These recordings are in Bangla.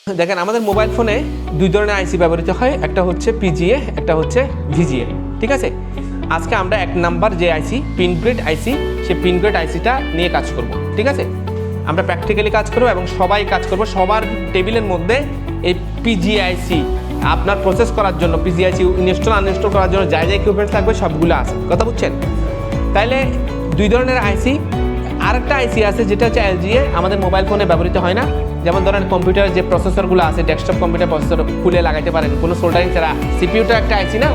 দেখেন আমাদের মোবাইল ফোনে দুই ধরনের আইসি ব্যবহৃত হয়, একটা হচ্ছে পিজিএ, একটা হচ্ছে ভিজিএ। ঠিক আছে, আজকে আমরা এক নাম্বার যে আইসি পিন গ্রেড আইসি, সেই পিন গ্রেড আইসিটা নিয়ে কাজ করব। ঠিক আছে, আমরা প্র্যাকটিক্যালি কাজ করব এবং সবাই কাজ করব। সবার টেবিলের মধ্যে এই পিজিএ আইসি আপনার প্রসেস করার জন্য, পিজিএ আইসি ইনস্টল আনইনস্টল করার জন্য যা যা ইকুইপমেন্টস লাগবে সবগুলো আছে। কথা বুঝছেন? তাইলে দুই ধরনের আইসি। আরেকটা আইসি আছে যেটা হচ্ছে এলজিএ, আমাদের মোবাইল ফোনে ব্যবহৃত হয় না। যেমন ধরেন কম্পিউটার যে প্রসেসরগুলো আছে, ডেস্কটপ কম্পিউটার প্রসেসর খুলে লাগাইতে পারেন কোনো সোল্ডারিং ছাড়া। সিপিইউটা একটা আইসি না,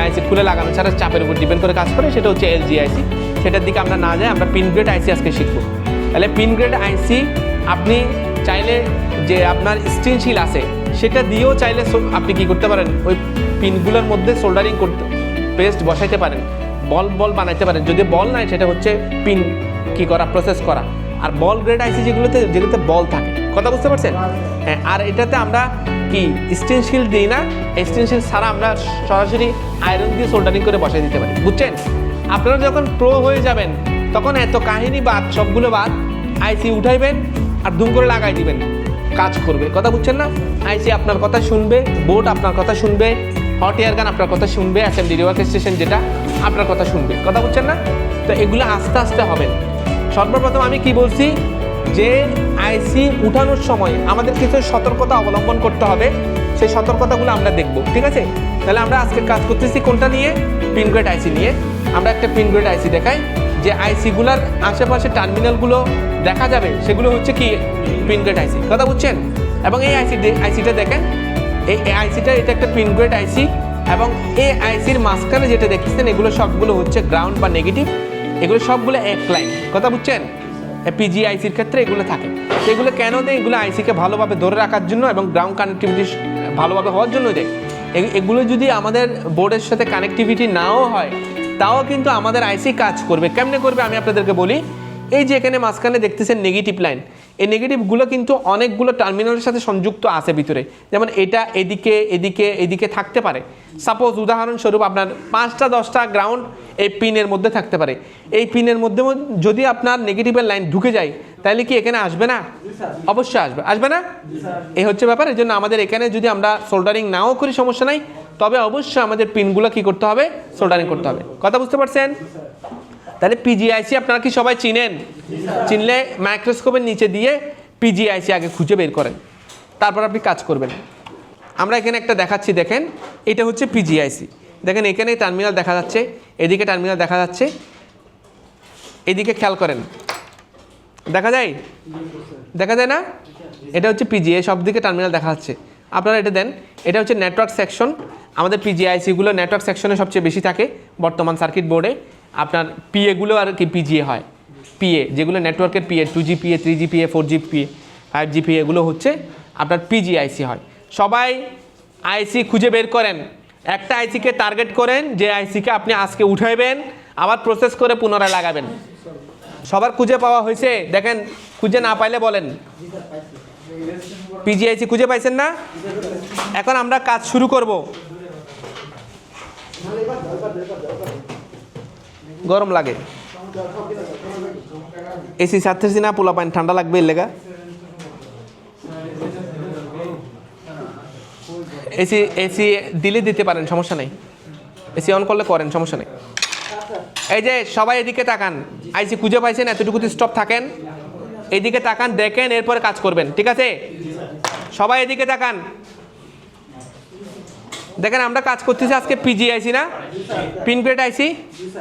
আইসি খুলে লাগানো ছাড়া চাপের উপর ডিপেন্ড করে কাজ করে, সেটা হচ্ছে এলজি আইসি। সেটার দিকে আমরা না যাই, আমরা পিন গ্রেড আইসি আজকে শিখবো। তাহলে পিন গ্রেড আইসি আপনি চাইলে যে আপনার স্টেনসিল আছে সেটা দিয়েও চাইলে আপনি কি করতে পারেন, ওই পিনগুলোর মধ্যে সোল্ডারিং করতে পেস্ট বসাইতে পারেন, বল বানাইতে পারেন। যদি বল নাই সেটা হচ্ছে পিন কি করা, প্রসেস করা। আর বল গ্রেড আইসি যেগুলোতে বল থাকে, কথা বুঝতে পারছেন? হ্যাঁ, আর এটাতে আমরা কি স্টেনসিল দিই না, স্টেনসিল ছাড়া আমরা সরাসরি আয়রন দিয়ে সোল্ডারিং করে বসাই দিতে পারি। বুঝছেন? আপনারা যখন প্রো হয়ে যাবেন তখন এত কাহিনী বাদ, সবগুলো বাদ, আইসি উঠাইবেন আর ধুম করে লাগাই দিবেন, কাজ করবে। কথা বুঝছেন না? আইসি আপনার কথা শুনবে, বোর্ড আপনার কথা শুনবে, হট এয়ার গান আপনার কথা শুনবে, অ্যাসেম্বলি ওয়ার্ক স্টেশন যেটা আপনার কথা শুনবে। কথা বুঝছেন না? তো এগুলো আস্তে আস্তে হবে। সর্বপ্রথম আমি কি বলছি, যে আইসি উঠানোর সময় আমাদের কিছু সতর্কতা অবলম্বন করতে হবে, সেই সতর্কতাগুলো আমরা দেখব। ঠিক আছে, তাহলে আমরা আজকে কাজ করতেছি কোনটা নিয়ে? পিন গ্রেড আইসি নিয়ে। আমরা একটা পিন গ্রেড আইসি দেখাই, যে আইসিগুলোর আশেপাশে টার্মিনালগুলো দেখা যাবে, সেগুলো হচ্ছে কি পিন গ্রেড আইসি। কথা বুঝছেন? এবং এই আইসিটা দেখেন, এই আইসিটা এটা একটা পিন গ্রেড আইসি, এবং এই আইসির মাঝখানে যেটা দেখতেছেন এগুলো সবগুলো হচ্ছে গ্রাউন্ড বা নেগেটিভ, এগুলো সবগুলো এক লাইন। কথা বুঝছেন? পিজি আইসির ক্ষেত্রে এগুলো থাকে। তো এগুলো কেন দেয়? এগুলো আইসিকে ভালোভাবে ধরে রাখার জন্য এবং গ্রাউন্ড কানেক্টিভিটি ভালোভাবে হওয়ার জন্য দেয়। এগুলো যদি আমাদের বোর্ডের সাথে কানেক্টিভিটি নাও হয়, তাও কিন্তু আমাদের আইসি কাজ করবে। কেমনে করবে আমি আপনাদেরকে বলি। এই যে এখানে মাঝখানে দেখতেছেন নেগেটিভ লাইন, এই নেগেটিভগুলো কিন্তু অনেকগুলো টার্মিনালের সাথে সংযুক্ত আছে ভিতরে। যেমন এটা এদিকে এদিকে এদিকে থাকতে পারে। সাপোজ উদাহরণস্বরূপ আপনার 5টা 10টা গ্রাউন্ড এই পিনের মধ্যে থাকতে পারে। এই পিনের মধ্যে যদি আপনার নেগেটিভের লাইন ঢুকে যায়, তাহলে কি এখানে আসবে না? অবশ্যই আসবে না? এই হচ্ছে ব্যাপার। এই জন্য আমাদের এখানে যদি আমরা সোল্ডারিং নাও করি সমস্যা নাই, তবে অবশ্যই আমাদের পিনগুলো কি করতে হবে? সোল্ডারিং করতে হবে। কথা বুঝতে পারছেন? তাহলে পিজিআইসি আপনারা কি সবাই চিনেন? চিনলে মাইক্রোস্কোপের নিচে দিয়ে পিজিআইসি আগে খুঁজে বের করেন, তারপর আপনি কাজ করবেন। আমরা এখানে একটা দেখাচ্ছি, দেখেন এটা হচ্ছে পিজিআইসি। দেখেন এখানে টার্মিনাল দেখা যাচ্ছে, এদিকে টার্মিনাল দেখা যাচ্ছে, এদিকে খেয়াল করেন, দেখা যায়? দেখা যায় না? এটা হচ্ছে পিজিএ, সব দিকে টার্মিনাল দেখা যাচ্ছে। আপনারা এটা দেন, এটা হচ্ছে নেটওয়ার্ক সেকশন। আমাদের পিজিআইসিগুলো নেটওয়ার্ক সেকশনে সবচেয়ে বেশি থাকে বর্তমান সার্কিট বোর্ডে। আপনার পিএগুলো আর কি পিজিএ হয়, পিএ যেগুলো নেটওয়ার্কের PA, 2G PA, 3G PA, 4G PA, 5G PA, এগুলো হচ্ছে আপনার পিজিআইসি হয়। সবাই আইসি খুঁজে বের করেন, একটা আইসিকে টার্গেট করেন, যে আইসিকে আপনি আজকে উঠাইবেন, আবার প্রসেস করে পুনরায় লাগাবেন। সবার খুঁজে পাওয়া হয়েছে? দেখেন, খুঁজে না পাইলে বলেন। পিজিআইসি খুঁজে পাইছেন না? এখন আমরা কাজ শুরু করব। গরম লাগে, এসি ছাড়তেছি না, পোলা পানি ঠান্ডা লাগবে এর লেগা। এসি দিলে দিতে পারেন, সমস্যা নেই। এসি অন করলে করেন, সমস্যা নেই। এই যে সবাই এদিকে তাকান, আইসি খুঁজে পাইছেন, এতটুকুতে স্টপ থাকেন, এদিকে তাকান, দেখেন, এরপরে কাজ করবেন। ঠিক আছে, সবাই এদিকে তাকান। দেখেন আমরা কাজ করতেছি আজকে পিজিআইসি না, পিন গ্রেড আইসি।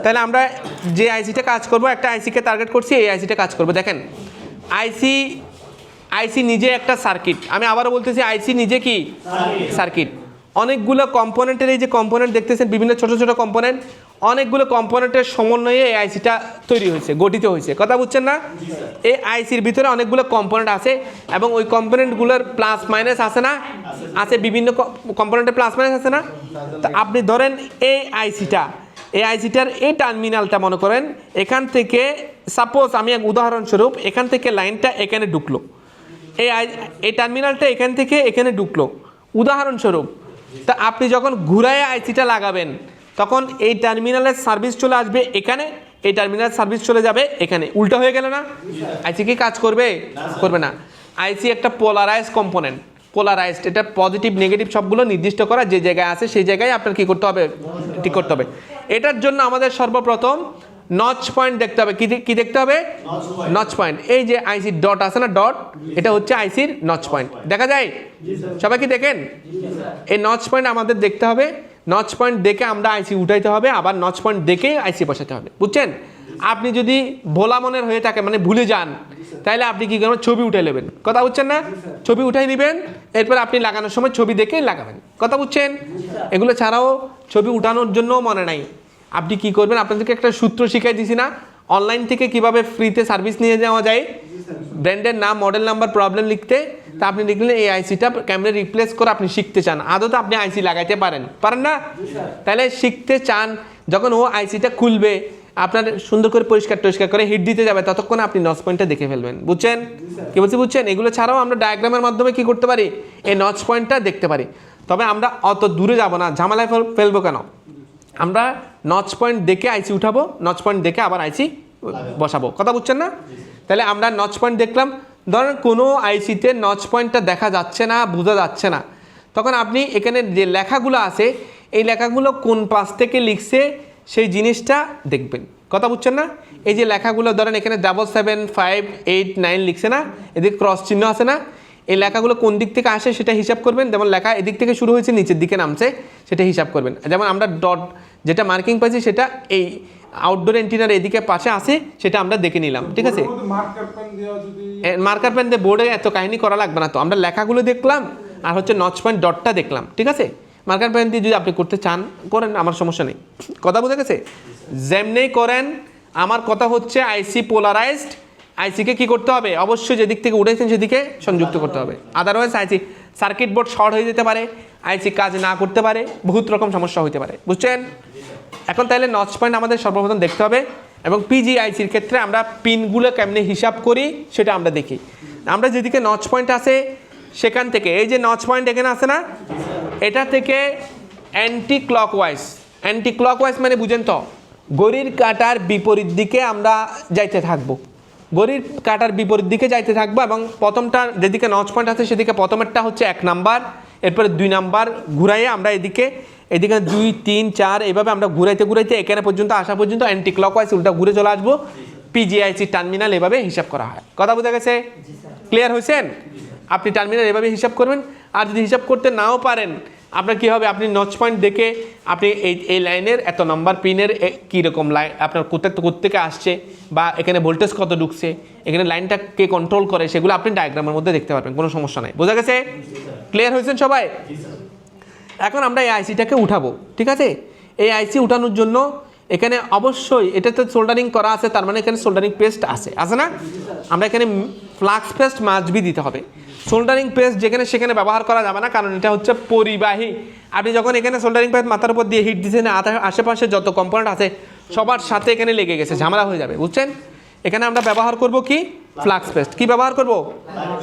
তাহলে আমরা যে আইসিটা কাজ করব, একটা আইসিকে টার্গেট করছি, এই আইসিটা কাজ করব। দেখেন আইসি নিজে একটা সার্কিট। আমি আবারও বলতেছি, আইসি নিজে কি সার্কিট। অনেকগুলো কম্পোনেন্টের, এই যে কম্পোনেন্ট দেখতেছেন, বিভিন্ন ছোট ছোট কম্পোনেন্ট, অনেকগুলো কম্পোনেন্টের সমন্বয়ে এই আইসিটা তৈরি হয়েছে, গঠিত হয়েছে। কথা বুঝছেন না? এই আইসির ভিতরে অনেকগুলো কম্পোনেন্ট আছে, এবং ওই কম্পোনেন্টগুলোর প্লাস মাইনাস আছে না? আছে, বিভিন্ন কম্পোনেন্টের প্লাস মাইনাস আছে না? তো আপনি ধরেন এই আইসিটার এই টার্মিনালটা মনে করেন, এখান থেকে সাপোজ আমি এক উদাহরণস্বরূপ, এখান থেকে লাইনটা এখানে ঢুকলো, এই টার্মিনালটা এখান থেকে এখানে ঢুকলো উদাহরণস্বরূপ। তা আপনি যখন ঘুরায় আইসিটা লাগাবেন, তখন এই টার্মিনালের সার্ভিস চলে আসবে এখানে, এই টার্মিনাল সার্ভিস চলে যাবে এখানে। উল্টা হয়ে গেল না? আইসি কি কাজ করবে? করবে না। আইসি একটা পোলারাইজ কম্পোনেন্ট। পোলারাইজড, এটা পজিটিভ নেগেটিভ সবগুলো নির্দিষ্ট করা, যে জায়গায় আছে সেই জায়গায় আপনার কী করতে হবে, ঠিক করতে হবে। এটার জন্য আমাদের সর্বপ্রথম নচ পয়েন্ট দেখতে হবে। কি দেখতে হবে? Notch point. এই যে আইসির ডট আছে না, ডট, এটা হচ্ছে আইসির নচ পয়েন্ট। দেখা যায়? সবাই কি দেখেন? এই নচ পয়েন্ট আমাদের দেখতে হবে। নচ পয়েন্ট দেখে আমরা আইসি উঠাইতে হবে, আবার নচ পয়েন্ট দেখেই আইসি বসাতে হবে। বুঝছেন? আপনি যদি ভোলা মনের হয়ে থাকে, মানে ভুলে যান, তাহলে আপনি কি করবেন, ছবি উঠে নেবেন। কথা বুঝছেন না? ছবি উঠাই নেবেন, এরপর আপনি লাগানোর সময় ছবি দেখেই লাগাবেন। কথা বুঝছেন? এগুলো ছাড়াও ছবি উঠানোর জন্য মনে নাই। আপনি কি করবেন, আপনাদেরকে একটা সূত্র শিখাই দিছি না, অনলাইন থেকে কিভাবে ফ্রিতে সার্ভিস নিয়ে যাওয়া যায়, ব্র্যান্ডের নাম, মডেল নাম্বার, প্রবলেম লিখতে। তা আপনি লিখলেন এই আইসিটা ক্যামেরা রিপ্লেস করে আপনি শিখতে চান, আদতে আপনি আইসি লাগাইতে পারেন না? তাহলে শিখতে চান, যখন ও আইসিটা খুলবে, আপনার সুন্দর করে পরিষ্কার করে হিট দিতে যাবে, ততক্ষণ আপনি নচ পয়েন্টটা দেখে ফেলবেন। বুঝছেন কি বলছি? বুঝছেন? এগুলো ছাড়াও আমরা ডায়াগ্রামের মাধ্যমে কি করতে পারি, এই নচ পয়েন্টটা দেখতে পারি। তবে আমরা অত দূরে যাব না, ঝামেলায় ফেলবো কেন? আমরা নচ পয়েন্ট দেখে আইসি উঠাবো, নচ পয়েন্ট দেখে আবার আইসি বসাবো। কথা বুঝছেন না? তাহলে আমরা নচ পয়েন্ট দেখলাম। ধরেন কোনো আইসিতে নচ পয়েন্টটা দেখা যাচ্ছে না, বোঝা যাচ্ছে না, তখন আপনি এখানে যে লেখাগুলো আছে, এই লেখাগুলো কোন পাশ থেকে লিখছে সেই জিনিসটা দেখবেন। কথা বুঝছেন না? এই যে লেখাগুলো ধরেন এখানে 77589 লিখছে না, এদিকে ক্রস চিহ্ন আছে না, এই লেখাগুলো কোন দিক থেকে আসে সেটা হিসাব করবেন। যেমন লেখা এদিক থেকে শুরু হয়েছে, নিচের দিকে নামছে, সেটা হিসাব করবেন। যেমন আমরা ডট যেটা মার্কিং পাইছি, সেটা এই আউটডোর এন্টিনার এদিকে পাশে আসে, সেটা আমরা দেখে নিলাম। ঠিক আছে? মার্কার পেন দিয়ে বোর্ডে এত কাহিনী করা লাগবে না, তো আমরা লেখাগুলো দেখলাম আর হচ্ছে নচ পয়েন্ট ডটটা দেখলাম। ঠিক আছে? মার্কার পেন দিয়ে যদি আপনি করতে চান করেন, আমার সমস্যা নেই। কথা বোঝা গেছে? যেমনেই করেন, আমার কথা হচ্ছে আইসি পোলারাইজড, আইসিকে কি করতে হবে, অবশ্যই যেদিক থেকে উঠেছেন সেদিকে সংযুক্ত করতে হবে। আদারওয়াইজ আইসি সার্কিট বোর্ড শর্ট হয়ে যেতে পারে, আইসি কাজ না করতে পারে, বহুত রকম সমস্যা হতে পারে। বুঝছেন? এখন তাহলে নচ পয়েন্ট আমাদের সর্বপ্রথম দেখতে হবে, এবং পিজি আইসির ক্ষেত্রে আমরা পিনগুলো কেমনি হিসাব করি সেটা আমরা দেখি। আমরা যেদিকে নচ পয়েন্ট আছে সেখান থেকে, এই যে নচ পয়েন্ট এখানে আছে না, এটা থেকে অ্যান্টি ক্লকওয়াইজ মানে বুঝেন তো, ঘড়ির কাঁটার বিপরীত দিকে আমরা যাইতে থাকবো। ঘড়ির কাঁটার বিপরীত দিকে যাইতে থাকবো, এবং প্রথমটা যেদিকে নচ পয়েন্ট আছে সেদিকে প্রথমেরটা হচ্ছে 1 নাম্বার, এরপরে 2 নাম্বার ঘুরাইয়ে আমরা এদিকে 2, 3, 4 এইভাবে আমরা ঘুরাইতে এখানে পর্যন্ত আসা পর্যন্ত অ্যান্টি ক্লকওয়াইজ উল্টা ঘুরে চলে আসবো। পিজিআইসি টার্মিনাল এভাবে হিসাব করা হয়। কথা বোঝা গেছে? ক্লিয়ার হয়েছেন? আপনি টার্মিনাল এভাবে হিসাব করবেন। আর যদি হিসাব করতে নাও পারেন, আপনার কী হবে, আপনি নচ পয়েন্ট দেখে আপনি এই লাইনের এত নাম্বার পিনের কীরকম লাইন আপনার কোত্থেকে আসছে, বা এখানে ভোল্টেজ কত ঢুকছে, এখানে লাইনটা কে কন্ট্রোল করে, সেগুলো আপনি ডায়াগ্রামের মধ্যে দেখতে পারবেন, কোনো সমস্যা নাই। বোঝা গেছে? ক্লিয়ার হয়েছেন সবাই? এখন আমরা এই আইসিটাকে উঠাবো। ঠিক আছে? এই আইসি উঠানোর জন্য এখানে অবশ্যই এটাতে সোল্ডারিং করা আছে, তার মানে এখানে সোল্ডারিং পেস্ট আছে না? আমরা এখানে ফ্লাক্স পেস্ট মাস্টবি দিতে হবে। সোল্ডারিং পেস্ট যেখানে সেখানে ব্যবহার করা যাবে না, কারণ এটা হচ্ছে পরিবাহী। আপনি যখন এখানে সোল্ডারিং পেস্ট মাথার উপর দিয়ে হিট দিচ্ছেন, আশেপাশে যত কম্পোনেন্ট আছে সবার সাথে এখানে লেগে গেছে, ঝামেলা হয়ে যাবে। বুঝছেন? এখানে আমরা ব্যবহার করব কি, ফ্লাক্স পেস্ট। কি ব্যবহার করব?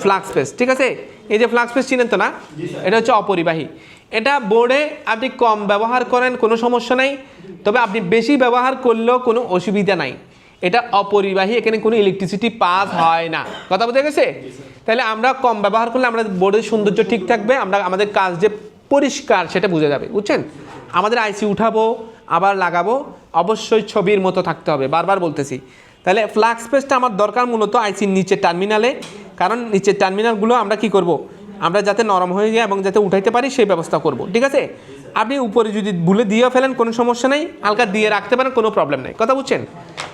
Flux paste. ঠিক আছে? এই যে ফ্লাক্স পেস্ট চিনেন তো না, এটা হচ্ছে অপরিবাহী। এটা বোর্ডে আপনি কম ব্যবহার করেন কোনো সমস্যা নাই, তবে আপনি বেশি ব্যবহার করলেও কোনো অসুবিধা নাই। এটা অপরিবাহী, এখানে কোনো ইলেকট্রিসিটি পাস হয় না। কথা বোঝা গেছে? তাহলে আমরা কম ব্যবহার করলে আমরা বোর্ডের সৌন্দর্য ঠিক থাকবে, আমরা আমাদের কাজ যে পরিষ্কার সেটা বোঝা যাবে। বুঝছেন? আমাদের আইসি উঠাবো আবার লাগাবো, অবশ্যই ছবির মতো থাকতে হবে, বারবার বলতেছি। তাহলে ফ্লাক্স পেস্টটা আমার দরকার মূলত আইসির নিচের টার্মিনালে, কারণ নিচের টার্মিনালগুলো আমরা কি করব, আমরা যাতে নরম হয়ে যায় এবং যাতে উঠাইতে পারি সেই ব্যবস্থা করব। ঠিক আছে? আপনি উপরে যদি ভুলে দিয়ে ফেলেন কোনো সমস্যা নেই, হালকা দিয়ে রাখতে পারেন, কোনো প্রবলেম নেই। কথা বুঝছেন?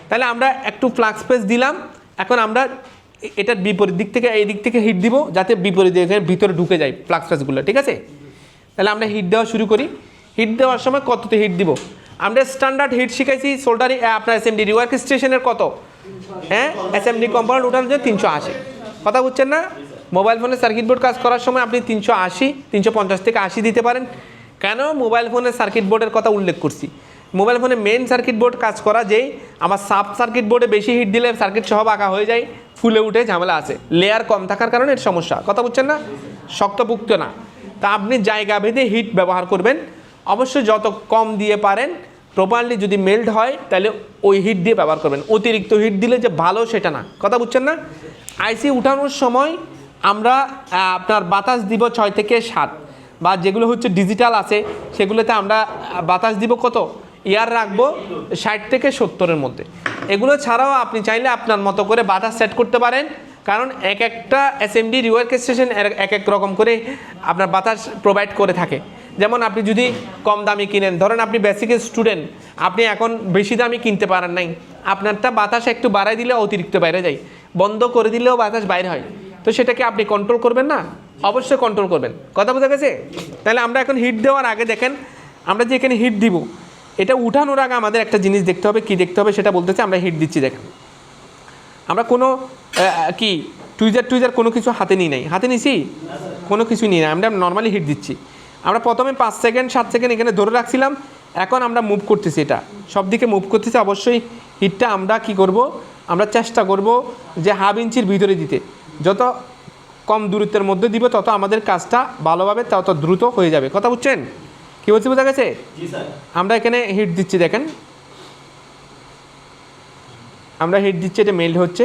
তাহলে আমরা একটু ফ্লাক্স পেস্ট দিলাম। এখন আমরা এটার বিপরীত দিক থেকে এই দিক থেকে হিট দিব, যাতে বিপরীত দিকে ভিতরে ঢুকে যায় ফ্লাক্স পেস্টগুলো। ঠিক আছে? তাহলে আমরা হিট দেওয়া শুরু করি। হিট দেওয়ার সময় কততে হিট দিব? আমরা স্ট্যান্ডার্ড হিট শিখাইছি সোল্ডারিং, আপনার এসএমডি রিওয়ার্ক স্টেশনের কত, হ্যাঁ, এসএমডি কম্পাউন্ড ওঠানোর জন্য 380। কথা বুঝছেন না? মোবাইল ফোনে সার্কিট বোর্ড কাজ করার সময় আপনি 380, 350 থেকে 80 দিতে পারেন। কেন মোবাইল ফোনের সার্কিট বোর্ডের কথা উল্লেখ করছি? মোবাইল ফোনে মেন সার্কিট বোর্ড কাজ করা যেই, আমার সাব সার্কিট বোর্ডে বেশি হিট দিলে সার্কিট সহ আঁকা হয়ে যায়, ফুলে উঠে ঝামেলা আছে, লেয়ার কম থাকার কারণে এর সমস্যা। কথা বুঝছেন না? শক্তপুক্ত না। তা আপনি জায়গা ভেদে হিট ব্যবহার করবেন, অবশ্যই যত কম দিয়ে পারেন, প্রপারলি যদি মেল্ট হয় তাহলে ওই হিট দিয়ে ব্যবহার করবেন। অতিরিক্ত হিট দিলে যে ভালো সেটা না। কথা বুঝছেন না? আইসি উঠানোর সময় আমরা আপনার বাতাস দিব 6 থেকে 7, বা যেগুলো হচ্ছে ডিজিটাল আছে সেগুলোতে আমরা বাতাস দিব কত, ইয়ার রাখবো 60 থেকে 70-এর মধ্যে। এগুলো ছাড়াও আপনি চাইলে আপনার মতো করে বাতাস সেট করতে পারেন, কারণ এক একটা এসএমডি রিওয়ার্ক স্টেশন এক এক রকম করে আপনার বাতাস প্রোভাইড করে থাকে। যেমন আপনি যদি কম দামি কিনেন, ধরেন আপনি বেসিক স্টুডেন্ট, আপনি এখন বেশি দামি কিনতে পারেন নাই, আপনারটা বাতাস একটু বাড়াই দিলে অতিরিক্ত বাইরে যায়, বন্ধ করে দিলেও বাতাস বাইরে হয়, তো সেটাকে আপনি কন্ট্রোল করবেন না? অবশ্যই কন্ট্রোল করবেন। কথা বোঝা গেছে? তাহলে আমরা এখন হিট দেওয়ার আগে দেখেন, আমরা যে এখানে হিট দিব, এটা উঠানোর আগে আমাদের একটা জিনিস দেখতে হবে। কি দেখতে হবে সেটা বলতেছে, আমরা হিট দিচ্ছি দেখেন। আমরা কোনো কি টুইজার কোনো কিছু হাতে নিই নাই, হাতে নিছি কোনো কিছু নিই না, আমরা নর্মালি হিট দিচ্ছি। আমরা প্রথমে 5 সেকেন্ড 7 সেকেন্ড এখানে ধরে রাখছিলাম, এখন আমরা মুভ করতেছি, এটা সব দিকে মুভ করতেছি। অবশ্যই হিটটা আমরা কি করব, আমরা চেষ্টা করব যে 1/2 ইঞ্চির ভিতরে দিতে, যত কম দূরত্বের মধ্যে দিব তত আমাদের কাজটা ভালোভাবে তত দ্রুত হয়ে যাবে। কথা বুঝছেন? কি বলছি, বোঝা গেছে? আমরা এখানে হিট দিচ্ছি দেখেন, আমরা হিট দিচ্ছি, এটা মেল্ট হচ্ছে।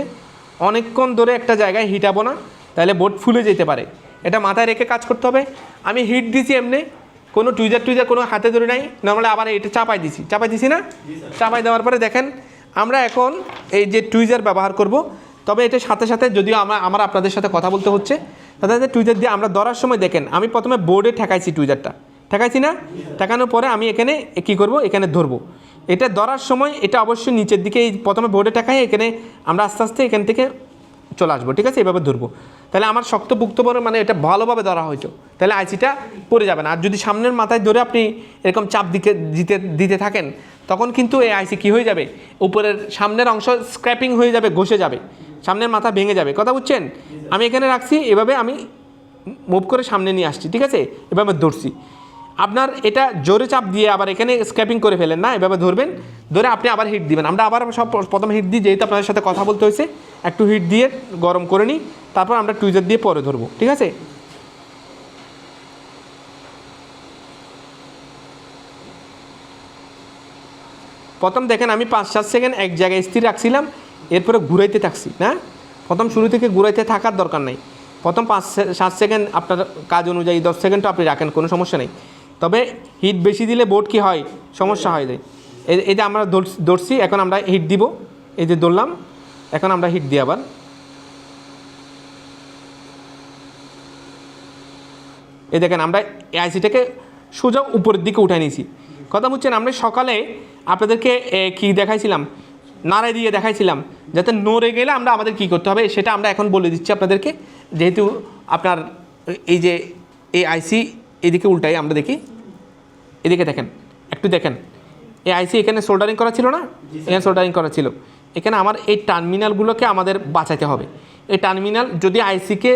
অনেকক্ষণ ধরে একটা জায়গায় হিটাবো না, তাহলে বোর্ড ফুলে যেতে পারে, এটা মাথায় রেখে কাজ করতে হবে। আমি হিট দিছি এমনি, কোনো টুইজার কোনো হাতে ধরে নাই, নর্মালি আবার এটা চাপাই দিছি না, চাপাই দেওয়ার পরে দেখেন আমরা এখন এই যে টুইজার ব্যবহার করব। তবে এটার সাথে সাথে যদিও আমার আপনাদের সাথে কথা বলতে হচ্ছে, তাদের টুইজার দিয়ে আমরা ধরার সময় দেখেন আমি প্রথমে বোর্ডে ঠেকাইছি, টুইজারটা ঠেকাইছি না, ঠেকানোর পরে আমি এখানে কী করব, এখানে ধরবো। এটা ধরার সময় এটা অবশ্যই নিচের দিকে, এই প্রথমে বোর্ডে ঠেকাই, এখানে আমরা আস্তে আস্তে এখান থেকে চলে আসবো, ঠিক আছে? এভাবে ধরবো, তাহলে আমার শক্তপুক্ত পরে মানে এটা ভালোভাবে ধরা হয়েছে, তাহলে আইসিটা পড়ে যাবে না। আর যদি সামনের মাথায় ধরে আপনি এরকম চাপ দিতে থাকেন, তখন কিন্তু এই আইসি কী হয়ে যাবে, উপরের সামনের অংশ স্ক্র্যাপিং হয়ে যাবে, ঘষে যাবে, সামনের মাথা ভেঙে যাবে। কথা বুঝছেন? আমি এখানে রাখছি, এভাবে আমি মুভ করে সামনে নিয়ে আসছি, ঠিক আছে? এভাবে ধরছি। আপনার এটা জোরে চাপ দিয়ে আবার এখানে স্ক্র্যাপিং করে ফেলেন না, এভাবে ধরবেন, ধরে আপনি আবার হিট দিবেন। আমরা আবার সব প্রথম হিট দিই, যেহেতু আপনাদের সাথে কথা বলতে হয়েছে, একটু হিট দিয়ে গরম করে নিই, তারপর আমরা টুইজার দিয়ে পরে ধরবো, ঠিক আছে? প্রথম দেখেন আমি 5-7 সেকেন্ড এক জায়গায় স্থির রাখছিলাম, এরপরে ঘুরাইতে থাকছি না। প্রথম শুরু থেকে ঘুরাইতে থাকার দরকার নেই, প্রথম 5-7 সেকেন্ড আপনার কাজ অনুযায়ী 10 সেকেন্ডও আপনি রাখেন, কোনো সমস্যা নেই। তবে হিট বেশি দিলে বোর্ড কি হয়, সমস্যা হয়ে যায়। এই যে আমরা ধরছি, এখন আমরা হিট দিব, এই যে ধরলাম, এখন আমরা হিট দিই আবার। এই দেখেন আমরা এই আইসিটাকে সোজা উপরের দিকে উঠাই নিয়েছি। কথা বুঝছেন? আমরা সকালে আপনাদেরকে কি দেখাইছিলাম, নাড়াই দিয়ে দেখাইছিলাম, যাতে নড়ে গেলে আমাদের কী করতে হবে সেটা আমরা এখন বলে দিচ্ছি আপনাদেরকে। যেহেতু আপনার এই যে এই আইসি এদিকে উল্টাই, আমরা দেখি, এদিকে দেখেন, একটু দেখেন, এই আইসি এখানে সোল্ডারিং করা ছিল না, এখানে সোল্ডারিং করা ছিল, এখানে আমার এই টার্মিনালগুলোকে আমাদের বাঁচাতে হবে। এই টার্মিনাল যদি আইসিকে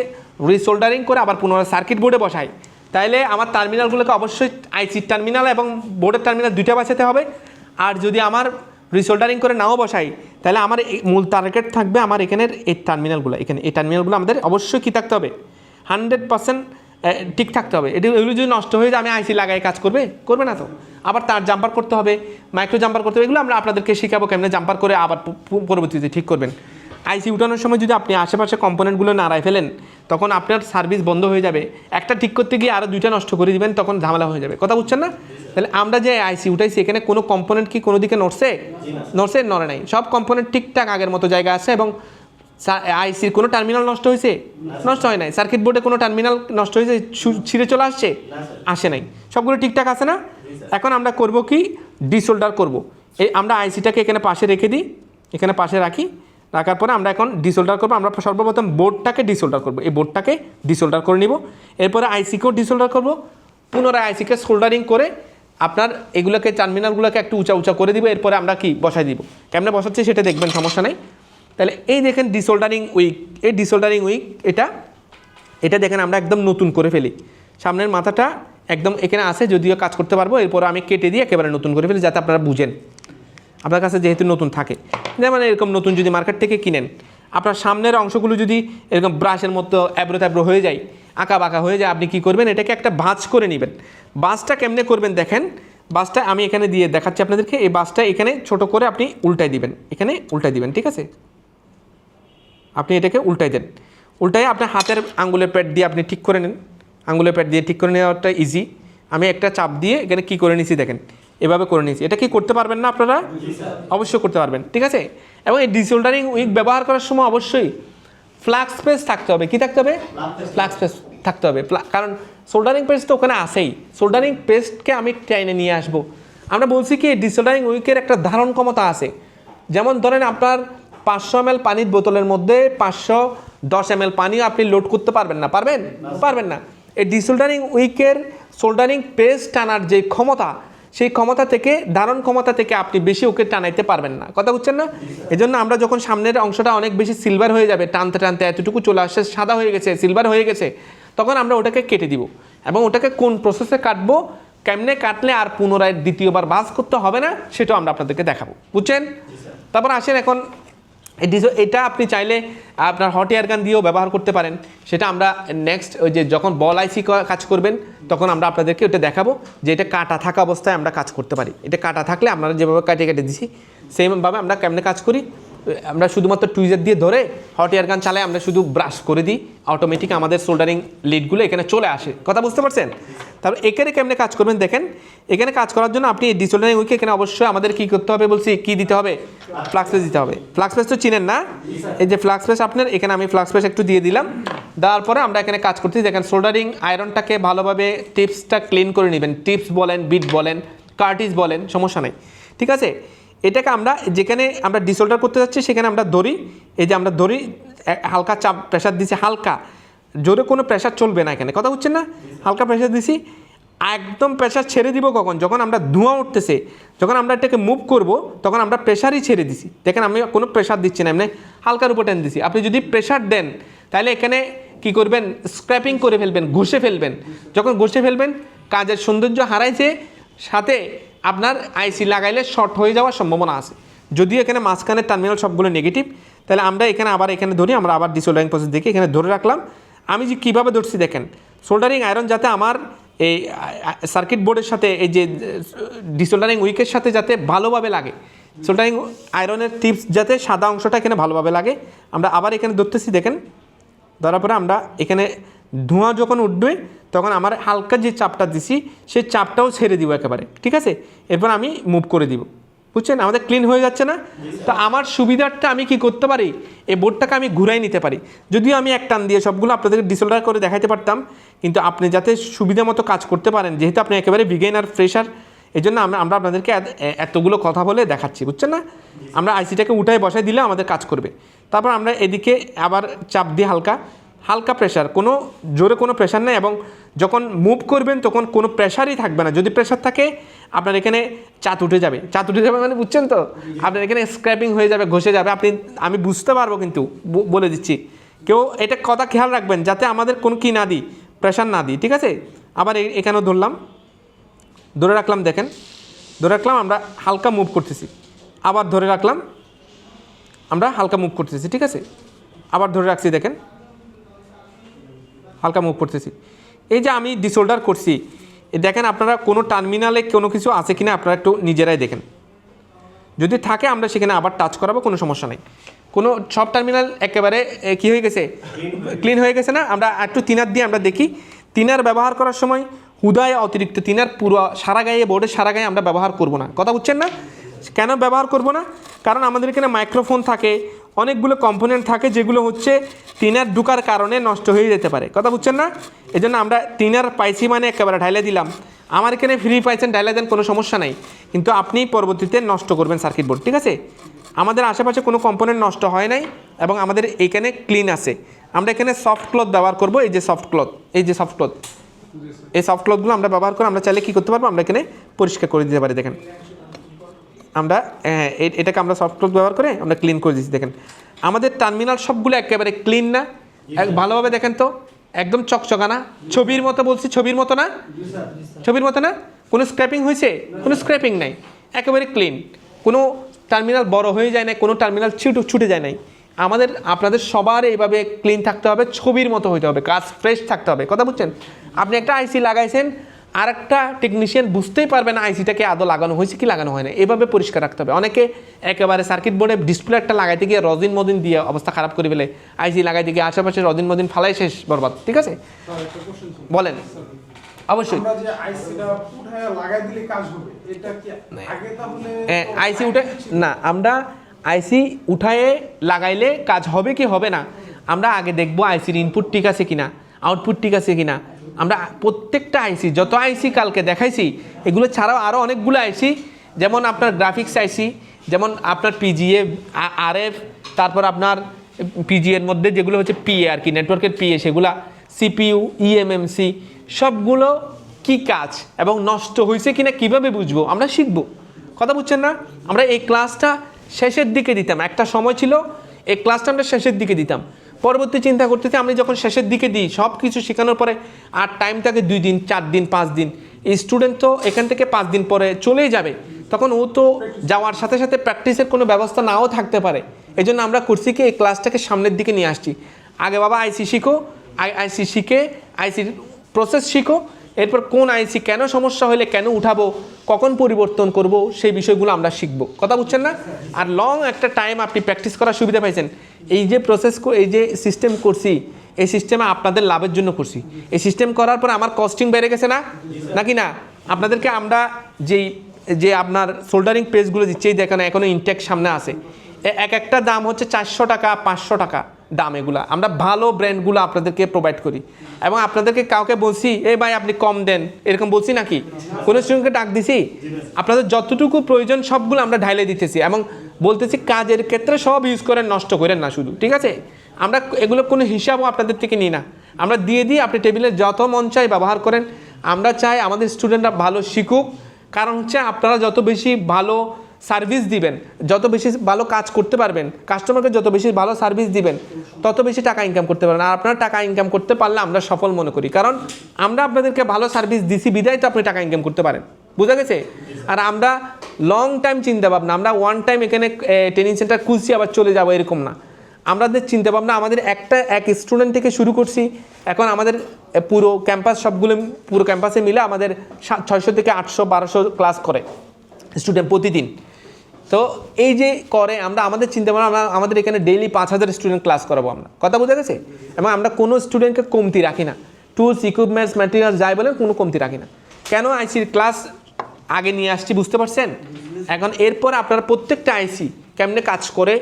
রিসোল্ডারিং করে আবার পুনরায় সার্কিট বোর্ডে বসাই, তাহলে আমার টার্মিনালগুলোকে অবশ্যই আইসির টার্মিনাল এবং বোর্ডের টার্মিনাল দুইটা বাঁচাতে হবে। আর যদি আমার রিসোল্ডারিং করে নাও বসাই, তাহলে আমার মূল টার্গেট থাকবে আমার এখানের এই টার্মিনালগুলো, এখানে এই টার্মিনালগুলো আমাদের অবশ্যই কী থাকতে হবে, 100% ঠিক থাকতে হবে। এগুলো যদি নষ্ট হয়ে যায়, আমি আইসি লাগাই কাজ করবে না তো। আবার তার জাম্পার করতে হবে, মাইক্রো জাম্পার করতে হবে, এগুলো আমরা আপনাদেরকে শেখাবো কেমনে জাম্পার করে আবার পরবর্তীতে ঠিক করবেন। আইসি উঠানোর সময় যদি আপনি আশেপাশে কম্পোনেন্টগুলো নাড়াই ফেলেন, তখন আপনার সার্ভিস বন্ধ হয়ে যাবে, একটা ঠিক করতে গিয়ে আরও 2টা নষ্ট করে দিবেন, তখন ঝামেলা হয়ে যাবে। কথা বুঝছেন না? তাহলে আমরা যে আইসি উঠাইছি, এখানে কোনো কম্পোনেন্ট কি কোনো দিকে নড়ে নাই, সব কম্পোনেন্ট ঠিকঠাক আগের মতো জায়গা আছে। এবং আইসির কোনো টার্মিনাল নষ্ট হয়েছে? নষ্ট হয় নাই। সার্কিট বোর্ডে কোনো টার্মিনাল নষ্ট হয়েছে, ছিঁড়ে চলে আসে নাই, সবগুলো ঠিকঠাক আছে না? এখন আমরা করব কি, ডিসোল্ডার করব। এই আমরা আইসিটাকে এখানে পাশে রেখে দিই, এখানে পাশে রাখার পরে আমরা এখন ডিসোল্ডার করবো। আমরা সর্বপ্রথম বোর্ডটাকে ডিসোল্ডার করবো, এই বোর্ডটাকে ডিসোল্ডার করে নিব। এরপরে আইসিকেও ডিসোল্ডার করব, পুনরায় আইসিকে সোল্ডারিং করে আপনার এগুলোকে টার্মিনালগুলোকে একটু উঁচা করে দিব। এরপরে আমরা কি বসাই দিব, কেমনে বসাচ্ছি সেটা দেখবেন, সমস্যা নেই। তাহলে এই দেখেন ডিসোল্ডারিং উইক, এই ডিসোল্ডারিং উইক এটা দেখেন আমরা একদম নতুন করে ফেলি। সামনের মাথাটা একদম এখানে আছে, যদিও কাজ করতে পারবো, এরপর আমি কেটে দিয়ে একেবারে নতুন করে ফেলি, যাতে আপনারা বুঝেন। আপনার কাছে যেহেতু নতুন থাকে, যেমন এরকম নতুন যদি মার্কেট থেকে কিনেন, আপনার সামনের অংশগুলো যদি এরকম ব্রাশের মতো অ্যাব্রো হয়ে যায়, আঁকা বাঁকা হয়ে যায়, আপনি কি করবেন, এটাকে একটা ভাঁজ করে নেবেন। ভাঁজটা কেমনে করবেন দেখেন, ভাঁজটা আমি এখানে দিয়ে দেখাচ্ছি আপনাদেরকে। এই ভাঁজটা এখানে ছোট করে আপনি উল্টাই দিবেন, এখানে উল্টাই দিবেন, ঠিক আছে? আপনি এটাকে উল্টাই দেন, উল্টায় আপনার হাতের আঙ্গুলের প্যাড দিয়ে আপনি ঠিক করে নেন, আঙ্গুলের প্যাড দিয়ে ঠিক করে নেওয়াটা ইজি। আমি একটা চাপ দিয়ে এখানে কী করে নিয়েছি দেখেন, এভাবে করে নিয়েছি। এটা কি করতে পারবেন না আপনারা? অবশ্যই করতে পারবেন, ঠিক আছে। এবং এই ডিসোল্ডারিং উইক ব্যবহার করার সময় অবশ্যই ফ্লাক্স পেজ থাকতে হবে। কি থাকতে হবে? ফ্লাক্স পেজ থাকতে হবে, কারণ সোল্ডারিং পেজ তো ওখানে আসেই। সোল্ডারিং পেস্টকে আমি টাইনে নিয়ে আসবো। আমরা বলছি কি ডিসোল্ডারিং উইকের একটা ধারণ ক্ষমতা আছে। যেমন ধরেন আপনার 500 ml পানির বোতলের মধ্যে 510 ml পানিও আপনি লোড করতে পারবেন না, পারবেন না। এই ডিসোল্ডারিং উইকের সোল্ডারিং পেস্ট টানার যে ক্ষমতা, সেই ক্ষমতা থেকে, ধারণ ক্ষমতা থেকে আপনি বেশি ওকে টানাইতে পারবেন না। কথা বুঝছেন না? এই জন্য আমরা যখন সামনের অংশটা অনেক বেশি সিলভার হয়ে যাবে, টানতে টানতে এতটুকু চলে আসছে, সাদা হয়ে গেছে, সিলভার হয়ে গেছে, তখন আমরা ওটাকে কেটে দিব। এবং ওটাকে কোন প্রসেসে কাটবো, কেমনে কাটলে আর পুনরায় দ্বিতীয়বার বাস করতে হবে না, সেটাও আমরা আপনাদেরকে দেখাবো। বুঝছেন? তারপর আসেন এখন এটা আপনি চাইলে আপনার হট এয়ার গান দিয়েও ব্যবহার করতে পারেন। সেটা আমরা নেক্সট ওই যে যখন বল আইসি কাজ করবেন তখন আমরা আপনাদেরকে ওটা দেখাবো যে এটা কাটা থাকা অবস্থায় আমরা কাজ করতে পারি। এটা কাটা থাকলে আপনারা যেভাবে কেটে দিছি সেমভাবে আমরা কেমনে কাজ করি। আমরা শুধুমাত্র টুইজার দিয়ে ধরে হট এয়ার গান চালাই, আমরা শুধু ব্রাশ করে দিই, অটোমেটিক আমাদের সোল্ডারিং লিডগুলো এখানে চলে আসে। কথা বুঝতে পারছেন? তারপর এখানে কেমনে কাজ করবেন দেখেন। এখানে কাজ করার জন্য আপনি ডিসোল্ডারিং উইকে এখানে অবশ্যই আমাদের কী করতে হবে বলছি, কী দিতে হবে? ফ্লাক্স পেজ দিতে হবে। ফ্লাক্স পেজ তো চিনেন না? এই যে ফ্লাক্স পেজ আপনার এখানে আমি ফ্লাক্স পেজ একটু দিয়ে দিলাম। দেওয়ার পরে আমরা এখানে কাজ করতেছি। দেখেন সোল্ডারিং আয়রনটাকে ভালোভাবে টিপসটা ক্লিন করে নেবেন। টিপস বলেন, বিট বলেন, কার্টিজ বলেন, সমস্যা নেই, ঠিক আছে। এটাকে আমরা যেখানে আমরা ডিসোল্ডার করতে যাচ্ছি সেখানে আমরা ধরি, এই যে আমরা ধরি, হালকা চাপ প্রেশার দিছি, হালকা, জোরে কোনো প্রেশার চলবে না এখানে। কথা বুঝছেন না? হালকা প্রেশার দিছি, একদম প্রেশার ছেড়ে দিব কখন? যখন আমরা ধোঁয়া উঠতেছে, যখন আমরা এটাকে মুভ করব তখন আমরা প্রেশারই ছেড়ে দিছি। দেখেন আমি কোনো প্রেশার দিচ্ছি না, এমনি হালকার উপর টেন দিছি। আপনি যদি প্রেশার দেন তাহলে এখানে কি করবেন? স্ক্র্যাপিং করে ফেলবেন, ঘষে ফেলবেন। যখন ঘষে ফেলবেন কাজের সৌন্দর্য হারাইছে, সাথে আপনার আইসি লাগাইলে শর্ট হয়ে যাওয়ার সম্ভাবনা আছে। যদিও এখানে মাঝখানের টার্মিনাল সবগুলো নেগেটিভ, তাহলে আমরা এখানে আবার এখানে ধরি, আমরা আবার ডিসোল্ডারিং প্রসেস দেখি এখানে ধরে রাখলাম। আমি যে কীভাবে ধরছি দেখেন, সোল্ডারিং আয়রন যাতে আমার এই সার্কিট বোর্ডের সাথে, এই যে ডিসোল্ডারিং উইকের সাথে যাতে ভালোভাবে লাগে, সোল্ডারিং আয়রনের টিপস যাতে সাদা অংশটা এখানে ভালোভাবে লাগে, আমরা আবার এখানে ধরতেছি। দেখেন ধরার পরে আমরা এখানে ধোঁয়া যখন উঠবে তখন আমার হালকা যে চাপটা দিছি সেই চাপটাও ছেড়ে দিব একেবারে, ঠিক আছে। এরপর আমি মুভ করে দিব। বুঝছেন? আমাদের ক্লিন হয়ে যাচ্ছে না? তো আমার সুবিধাটা আমি কি করতে পারি, এই বোর্ডটাকে আমি ঘুরাই নিতে পারি। যদিও আমি এক টান দিয়ে সবগুলো আপনাদেরকে ডিসোল্ডার করে দেখাইতে পারতাম, কিন্তু আপনি যাতে সুবিধা মতো কাজ করতে পারেন, যেহেতু আপনি একেবারে বিগিনার ফ্রেশার, এই জন্য আমরা আপনাদেরকে এতগুলো কথা বলে দেখাচ্ছি। বুঝছেন না? আমরা আইসিটাকে উঠায় বসায় দিলে আমাদের কাজ করবে। তারপর আমরা এদিকে আবার চাপ দিয়ে হালকা প্রেশার, কোনো জোরে কোনো প্রেশার নেই, এবং যখন মুভ করবেন তখন কোনো প্রেশারই থাকবে না। যদি প্রেশার থাকে আপনার এখানে চাত উঠে যাবে মানে বুঝছেন তো? আপনার এখানে স্ক্র্যাপিং হয়ে যাবে, ঘষে যাবে, আমি বুঝতে পারবো, কিন্তু বলে দিচ্ছি, কেউ এটা কথা খেয়াল রাখবেন যাতে আমাদের কোনো কি না দিই, প্রেশার না দিই, ঠিক আছে। আবার এখানেও ধরে রাখলাম, দেখেন ধরে রাখলাম, আমরা হালকা মুভ করতেছি, আবার ধরে রাখলাম, আমরা হালকা মুভ করতেছি, ঠিক আছে। আবার ধরে রাখছি, দেখেন হালকা মুভ করতেছি। এই যে আমি ডিসোল্ডার করছি, দেখেন আপনারা কোনো টার্মিনালে কোনো কিছু আছে কিনা আপনারা একটু নিজেরাই দেখেন। যদি থাকে আমরা সেখানে আবার টাচ করাবো, কোনো সমস্যা নেই। কোনো সব টার্মিনাল একেবারে কী হয়ে গেছে, ক্লিন হয়ে গেছে না? আমরা একটু তিনার দিয়ে আমরা দেখি। তিনার ব্যবহার করার সময় হুদায় অতিরিক্ত তিনার পুরো সারা গায়ে, বোর্ডের সারা গায়ে আমরা ব্যবহার করব না। কথা বুঝছেন না? কেন ব্যবহার করব না? কারণ আমাদের এখানে মাইক্রোফোন থাকে, অনেকগুলো কম্পোনেন্ট থাকে যেগুলো হচ্ছে টিনার ঢুকার কারণে নষ্ট হয়ে যেতে পারে। কথা বুঝছেন না? এই জন্য আমরা টিনার পাইছি মানে একেবারে ঢাইলে দিলাম। আমার এখানে ফ্রি পাইছেন, ঢাইলে দেন, কোনো সমস্যা নাই, কিন্তু আপনি পরবর্তীতে নষ্ট করবেন সার্কিট বোর্ড, ঠিক আছে। আমাদের আশেপাশে কোনো কম্পোনেন্ট নষ্ট হয় নাই, এবং আমাদের এখানে ক্লিন আছে। আমরা এখানে সফট ক্লথ ব্যবহার করব, এই যে সফট ক্লথ, এই সফট ক্লথগুলো আমরা ব্যবহার করে আমরা চাইলে কী করতে পারবো, আমরা এখানে পরিষ্কার করে দিতে পারি। দেখেন আমরা এটাকে আমরা সফট ক্লথ ব্যবহার করে আমরা ক্লিন করে দিচ্ছি। দেখেন আমাদের টার্মিনাল সবগুলো একেবারে ক্লিন না? ভালোভাবে দেখেন তো, একদম চকচকা না? ছবির মতো বলছি, ছবির মতো না? ছবির মতো না? কোনো স্ক্র্যাপিং হয়েছে? কোনো স্ক্র্যাপিং নাই, একেবারে ক্লিন। কোনো টার্মিনাল বড় হয়ে যায় না, কোনো টার্মিনাল ছুটে যায় নাই। আপনাদের সবার এইভাবে ক্লিন থাকতে হবে, ছবির মতো হইতে হবে, কাজ ফ্রেশ থাকতে হবে। কথা বুঝছেন? আপনি একটা আইসি লাগাইছেন, আর একটা টেকনিশিয়ান বুঝতেই পারবে না আইসিটাকে আদৌ লাগানো হয়েছে কি লাগানো হয় না, এভাবে পরিষ্কার রাখতে হবে। অনেকে একেবারে সার্কিট বোর্ডে ডিসপ্লে একটা লাগাইতে গিয়ে রদিন মদিন দিয়ে অবস্থা খারাপ করে ফেলে, আইসি লাগাইতে গিয়ে আশেপাশে রদিন মদিন ফালাই শেষ বরবাদ। ঠিক আছে, বলেন। অবশ্যই আইসি উঠে না, আমরা আইসি উঠায়ে লাগাইলে কাজ হবে কি হবে না আমরা আগে দেখবো আইসির ইনপুট ঠিক আছে কিনা, আউটপুট ঠিক আছে কিনা। আমরা প্রত্যেকটা আইসি, যত আইসি কালকে দেখাইছি এগুলো ছাড়াও আরও অনেকগুলো আইসি, যেমন আপনার গ্রাফিক্স আইসি, যেমন আপনার পিজিএ, আরএফ, তারপর আপনার পিজিএর মধ্যে যেগুলো হচ্ছে পিএ আর কি, নেটওয়ার্কের পিএ, সেগুলা সিপিইউ, ইএমএমসি, সবগুলো কি কাজ এবং নষ্ট হয়েছে কিনা কিভাবে বুঝবো আমরা শিখবো। কথা বুঝছেন না? আমরা এই ক্লাসটা শেষের দিকে দিতাম, একটা সময় ছিল এই ক্লাসটা আমরা শেষের দিকে দিতাম। পরবর্তী চিন্তা করতেছি আমি যখন শেষের দিকে দিই সব কিছু শেখানোর পরে আর টাইম থাকে 2 দিন 4 দিন 5 দিন, এই স্টুডেন্ট তো এখান থেকে 5 দিন পরে চলেই যাবে, তখন ও তো যাওয়ার সাথে সাথে প্র্যাকটিসের কোনো ব্যবস্থা নাও থাকতে পারে। এই জন্য আমরা করছি কি এই ক্লাসটাকে সামনের দিকে নিয়ে আসছি। আগে বাবা আইসি শিখো, আইসি শিখে আইসির প্রসেস শিখো, এরপর কোন আইসি কেন সমস্যা হলে কেন উঠাবো, কখন পরিবর্তন করব, সেই বিষয়গুলো আমরা শিখবো। কথা বুঝছেন না? আর লং একটা টাইম আপনি প্র্যাকটিস করার সুবিধা পাইছেন। এই যে প্রসেস, এই যে সিস্টেম করছি, এই সিস্টেমে আপনাদের লাভের জন্য করছি। এই সিস্টেম করার পর আমার কস্টিং বেড়ে গেছে না, নাকি না? আপনাদেরকে আমরা যে আপনার সোল্ডারিং পেজগুলো দিচ্ছি, এই দেখেন এখনও ইনটেক সামনে আছে, এক একটা দাম হচ্ছে 400 টাকা 500 টাকা দাম। এগুলা আমরা ভালো ব্র্যান্ডগুলো আপনাদেরকে প্রোভাইড করি এবং আপনাদেরকে কাউকে বলছি এই ভাই আপনি কম দেন এরকম বলছি নাকি? কোনো স্টুডেন্টকে ডাক দিছি? আপনাদের যতটুকু প্রয়োজন সবগুলো আমরা ঢাইলে দিতেছি এবং বলতেছি কাজের ক্ষেত্রে সব ইউজ করেন, নষ্ট করেন না শুধু। ঠিক আছে, আমরা এগুলো কোনো হিসাবও আপনাদের থেকে নিই না, আমরা দিয়ে দিই, আপনি টেবিলে যত মন চাই ব্যবহার করেন। আমরা চাই আমাদের স্টুডেন্টরা ভালো শিখুক, কারণ হচ্ছে আপনারা যত বেশি ভালো সার্ভিস দিবেন, যত বেশি ভালো কাজ করতে পারবেন, কাস্টমারকে যত বেশি ভালো সার্ভিস দিবেন তত বেশি টাকা ইনকাম করতে পারবেন। আর আপনারা টাকা ইনকাম করতে পারলে আমরা সফল মনে করি, কারণ আমরা আপনাদেরকে ভালো সার্ভিস দিছি বিদায় তো আপনি টাকা ইনকাম করতে পারেন। বোঝা গেছে? আর আমরা লং টাইম চিন্তা ভাবনা, আমরা ওয়ান টাইম এখানে ট্রেনিং সেন্টার খুলছি আবার চলে যাবো এরকম না। আমাদের চিন্তা ভাবনা আমাদের এক স্টুডেন্ট থেকে শুরু করছি, এখন আমাদের পুরো ক্যাম্পাস সবগুলো পুরো ক্যাম্পাসে মিলে আমাদের 600 থেকে 800 1200 ক্লাস করে স্টুডেন্ট প্রতিদিন। তো এই যে করে আমরা আমাদের চিন্তা ভাবনা, আমরা আমাদের এখানে ডেইলি 5000 স্টুডেন্ট ক্লাস করাবো আমরা। কথা বোঝা গেছে? এবং আমরা কোনো স্টুডেন্টকে কমতি রাখি না, টুলস ইকুইপমেন্টস ম্যাটেরিয়ালস যাই বলেন কোনো কমতি রাখি না। কেন আইসির ক্লাস আগে নিয়ে আসছি বুঝতে পারছেন? এখন এরপর আপনারা প্রত্যেকটা আইসি কেমনে কাজ করে,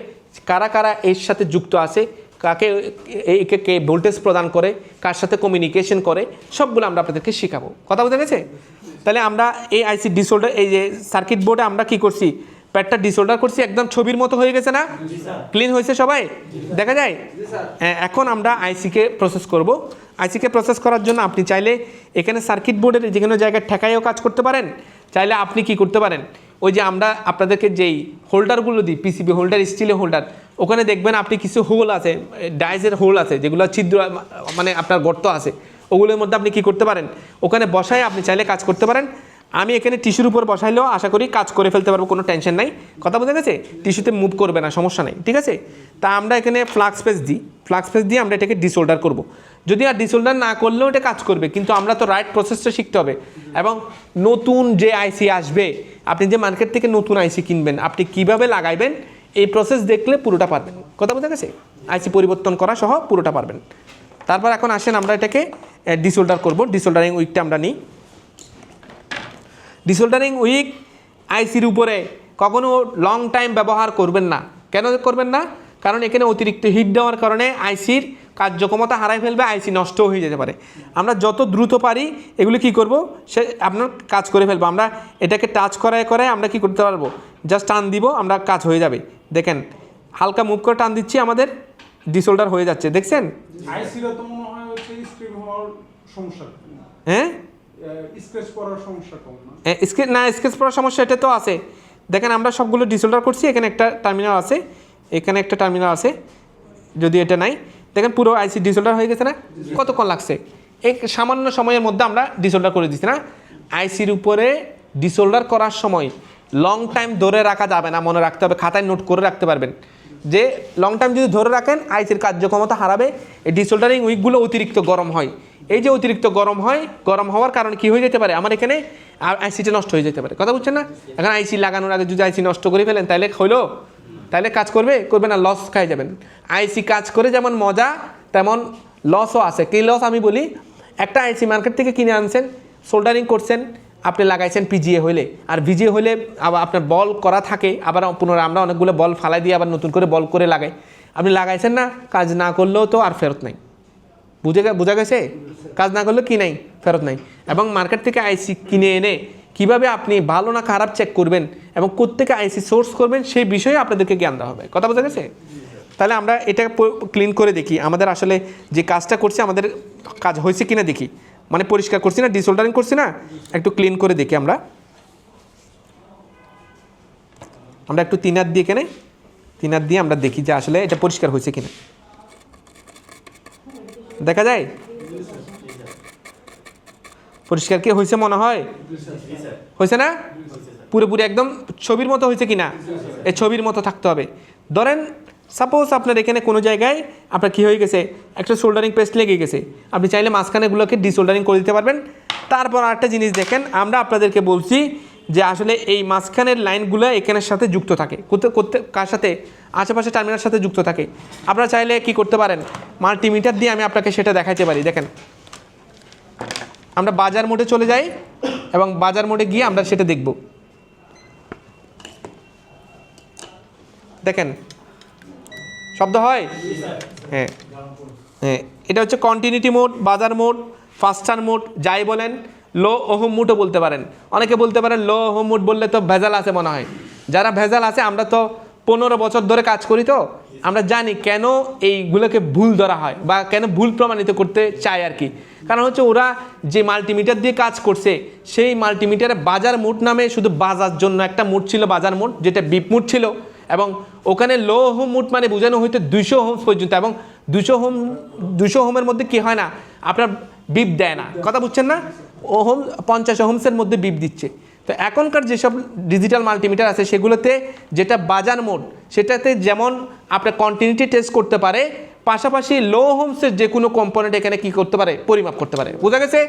কারা কারা এর সাথে যুক্ত আছে, কাকে কে ভোল্টেজ প্রদান করে, কার সাথে কমিউনিকেশন করে, সবগুলো আমরা আপনাদেরকে শেখাবো। কথা বোঝা গেছে? তাহলে আমরা এই আইসি ডিসোল্ডার, এই যে সার্কিট বোর্ডে আমরা কি করছি, প্যাডটা ডিসোল্ডার করছি, একদম ছবির মতো হয়ে গেছে না? ক্লিন হয়েছে সবাই দেখা যায়? হ্যাঁ, এখন আমরা আইসিকে প্রসেস করব। আইসিকে প্রসেস করার জন্য আপনি চাইলে এখানে সার্কিট বোর্ডের যে কোনো জায়গায় ঠেকাইও কাজ করতে পারেন, চাইলে আপনি কি করতে পারেন, ওই যে আমরা আপনাদেরকে যেই হোল্ডারগুলো দিই, পিসিবি হোল্ডার, স্টিলের হোল্ডার, ওখানে দেখবেন আপনি কিছু হোল আছে, ডাইজের হোল আছে, যেগুলো ছিদ্র মানে আপনার গর্ত আছে, ওগুলোর মধ্যে আপনি কি করতে পারেন, ওখানে বসায় আপনি চাইলে কাজ করতে পারেন। আমি এখানে টিস্যুর উপর বসাইলেও আশা করি কাজ করে ফেলতে পারবো, কোনো টেনশন নাই। কথা বোঝা গেছে? টিস্যুতে মুভ করবে না, সমস্যা নেই। ঠিক আছে, তা আমরা এখানে ফ্লাক্স পেজ দিই, ফ্লাক্স পেজ দিয়ে আমরা এটাকে ডিসোল্ডার করব। যদি আর ডিসোল্ডার না করলেও এটা কাজ করবে, কিন্তু আমরা তো রাইট প্রসেসটা শিখতে হবে। এবং নতুন যে আইসি আসবে, আপনি যে মার্কেট থেকে নতুন আইসি কিনবেন, আপনি কিভাবে লাগাইবেন এই প্রসেস দেখলে পুরোটা পারবেন। কথা বোঝা গেছে? আইসি পরিবর্তন করা সহ পুরোটা পারবেন। তারপর এখন আসেন আমরা এটাকে ডিসোল্ডার করব। ডিসোল্ডারিং উইকটা আমরা নিই। ডিসোল্ডারিং উইক আইসির উপরে কখনো লং টাইম ব্যবহার করবেন না। কেন করবেন না? কারণ এখানে অতিরিক্ত হিট দেওয়ার কারণে আইসির কার্যক্ষমতা হারাই ফেলবে, আইসি নষ্ট হয়ে যেতে পারে। আমরা যত দ্রুত পারি এগুলো কি করব, সে আপনার কাজ করে ফেলবো। আমরা এটাকে টাচ করায় আমরা কি করতে পারবো, জাস্ট টান দিব, আমরা কাজ হয়ে যাবে। দেখেন হালকা মুভ করে টান দিচ্ছি, আমাদের ডিসোল্ডার হয়ে যাচ্ছে। দেখছেন? আইসিটা তো মনে হয় হচ্ছে স্ক্রিন হওয়ার সমস্যা। হ্যাঁ, স্ক্র্যাচ পড়ার সমস্যা কম না? স্কেচ পড়ার সমস্যা এটা তো আছে। দেখেন আমরা সবগুলো ডিসোল্ডার করছি, এখানে একটা টার্মিনাল আছে, এখানে একটা টার্মিনাল আছে, যদি এটা নাই দেখেন পুরো আইসি ডিসোল্ডার হয়ে গেছে না? কতক্ষণ লাগছে? এই সামান্য সময়ের মধ্যে আমরা ডিসোল্ডার করে দিচ্ছি না। আইসির উপরে ডিসোল্ডার করার সময় লং টাইম ধরে রাখা যাবে না, মনে রাখতে হবে, খাতায় নোট করে রাখতে পারবেন যে লং টাইম যদি ধরে রাখেন আইসির কার্যক্ষমতা হারাবে। এই ডিসোল্ডারিং উইকগুলো অতিরিক্ত গরম হয়, এই যে অতিরিক্ত গরম হয়, গরম হওয়ার কারণে কি হয়ে যেতে পারে, আমার এখানে আইসিটা নষ্ট হয়ে যেতে পারে। কথা বুঝছেন না? এখন আইসি লাগানোর আগে যদি আইসি নষ্ট করে ফেলেন তাহলে হইলো, তাহলে কাজ করবে না, লস খাই যাবেন। আইসি কাজ করে যেমন মজা তেমন লসও আছে। কী লস আমি বলি, একটা আইসি মার্কেট থেকে কিনে আনছেন, সোল্ডারিং করছেন, আপনি লাগাইছেন পিজিএ হইলে, আর ভিজিএ হইলে আবার আপনার বল করা থাকে, আবার পুনরায় আমরা অনেকগুলো বল ফালাই দিয়ে আবার নতুন করে বল করে লাগাই। আপনি লাগাইছেন না, কাজ না করলেও তো আর ফেরত নাই। বোঝা গেছে? কাজ না করলেও কি নাই, ফেরত নাই। এবং মার্কেট থেকে আইসি কিনে এনে কীভাবে আপনি ভালো না খারাপ চেক করবেন এবং কোত্থেকে আইসি সোর্স করবেন সেই বিষয়ে আপনাদেরকে জ্ঞান দেওয়া হবে। কথা বোঝা গেছে? তাহলে আমরা এটা ক্লিন করে দেখি, আমাদের আসলে যে কাজটা করছি আমাদের কাজ হয়েছে কিনা দেখি, মানে পরিষ্কার করছি না, ডিসোল্ডারিং করছি না, একটু ক্লিন করে দেখি। আমরা একটু 3 হাত দিয়ে এখানে 3 হাত দিয়ে আমরা দেখি যে আসলে এটা পরিষ্কার হয়েছে কিনা। দেখা যায় পরিষ্কার কি হয়েছে মনে হয়? হয়েছে না? পুরোপুরি একদম ছবির মতো হয়েছে কিনা? এই ছবির মতো থাকতে হবে। ধরেন সাপোজ আপনার এখানে কোনো জায়গায় আপনার কী হয়ে গেছে, একটা সোল্ডারিং পেস্ট লেগে গেছে, আপনি চাইলে মাঝখানেগুলোকে ডিসোল্ডারিং করে দিতে পারবেন। তারপর আরেকটা জিনিস দেখেন, আমরা আপনাদেরকে বলছি যে আসলে এই মাঝখানের লাইনগুলো এখানের সাথে যুক্ত থাকে, করতে কার সাথে, আশেপাশে টার্মিনালের সাথে যুক্ত থাকে। আপনারা চাইলে কি করতে পারেন, মাল্টিমিটার দিয়ে আমি আপনাকে সেটা দেখাতে পারি। দেখেন আমরা বাজার মোডে চলে যাই এবং বাজার মোডে গিয়ে আমরা সেটা দেখব। দেখেন শব্দ হয়? হ্যাঁ হ্যাঁ, এটা হচ্ছে কন্টিনিউটি মোড, বাজার মোড, ফাস্টার মোড, যাই বলেন। লো ওহম মোডও বলতে পারেন। অনেকে বলতে পারেন লো ওহম মোড বললে তো ভেজাল আছে মনে হয়। যারা ভেজাল আছে, আমরা তো 15 বছর ধরে কাজ করি, তো আমরা জানি কেন এইগুলোকে ভুল ধরা হয় বা কেন ভুল প্রমাণিত করতে চায় আর কি। কারণ হচ্ছে ওরা যে মাল্টিমিটার দিয়ে কাজ করছে, সেই মাল্টিমিটারে বাজার মোড নামে শুধু বাজার জন্য একটা মোড ছিল, বাজার মোড, যেটা বিপ মোড ছিল, এবং ওখানে লো ওহম মোড মানে বোঝানো হইতো 200 ওহমস পর্যন্ত, এবং 200 ওহমের মধ্যে কি হয় না, আপনার বিপ দেয় না। কথা বুঝছেন না? ওহম 50 ওহমসের মধ্যে বিপ দিচ্ছে। তো এখনকার যেসব ডিজিটাল মাল্টিমিটার আছে সেগুলোতে যেটা বাজার মোড, সেটাতে যেমন আপনার কন্টিনিউটি টেস্ট করতে পারে, পাশাপাশি লো ওহমসের যে কোনো কম্পোনেন্ট এখানে কি করতে পারে, পরিমাপ করতে পারে। বোঝা গেছে?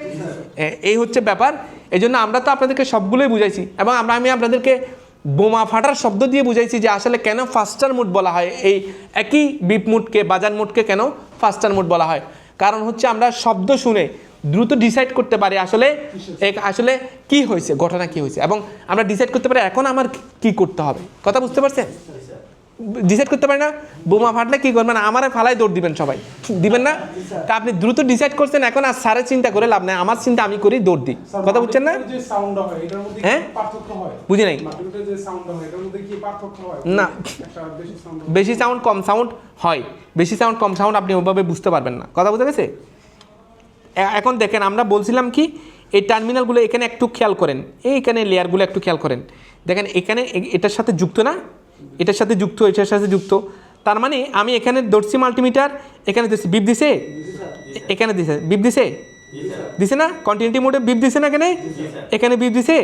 এই হচ্ছে ব্যাপার। এই জন্য আমরা তো আপনাদেরকে সবগুলোই বুঝাইছি, এবং আমি আপনাদেরকে বোমা ফাটার শব্দ দিয়ে বুঝাইছি যে আসলে কেন ফাস্টার মোড বলা হয়, এই একই বিপ মোডকে, বাজার মোডকে কেন ফাস্টার মোড বলা হয়। কারণ হচ্ছে আমরা শব্দ শুনে দ্রুত ডিসাইড করতে পারি আসলে কি হয়েছে, ঘটনা কি হয়েছে, এবং আমরা ডিসাইড করতে পারি এখন আমার কি করতে হবে। কথা বুঝতে পারছেন? ডিসাইড করতে পারি না? বোমা ফাটলে কি করবেন, আমার ফালাই দৌড় দিবেন, সবাই দিবেন না? তা আপনি দ্রুত ডিসাইড করছেন, এখন আর স্যারের চিন্তা করে লাভ নাই, আমার চিন্তা আমি করি, দৌড় দিই। কথা বুঝছেন না? হ্যাঁ, বুঝি নাই। না, বেশি সাউন্ড কম সাউন্ড হয়, বেশি সাউন্ড কম সাউন্ড আপনি ওইভাবে বুঝতে পারবেন না। কথা বুঝতে গেছে? এখন দেখেন, আমরা বলছিলাম কি, এই টার্মিনালগুলো এখানে একটু খেয়াল করেন, এইখানে লেয়ারগুলো একটু খেয়াল করেন। দেখেন এখানে এটার সাথে যুক্ত না, এটার সাথে যুক্ত, এটার সাথে যুক্ত। তার মানে আমি এখানে ধরছি মাল্টিমিটার, এখানে দিচ্ছি বিপ দিছে, এখানে দিছে বিপ দিছে না, কন্টিনিউটি মোডে বিপ দিছে না, এখানে বিপ দিছে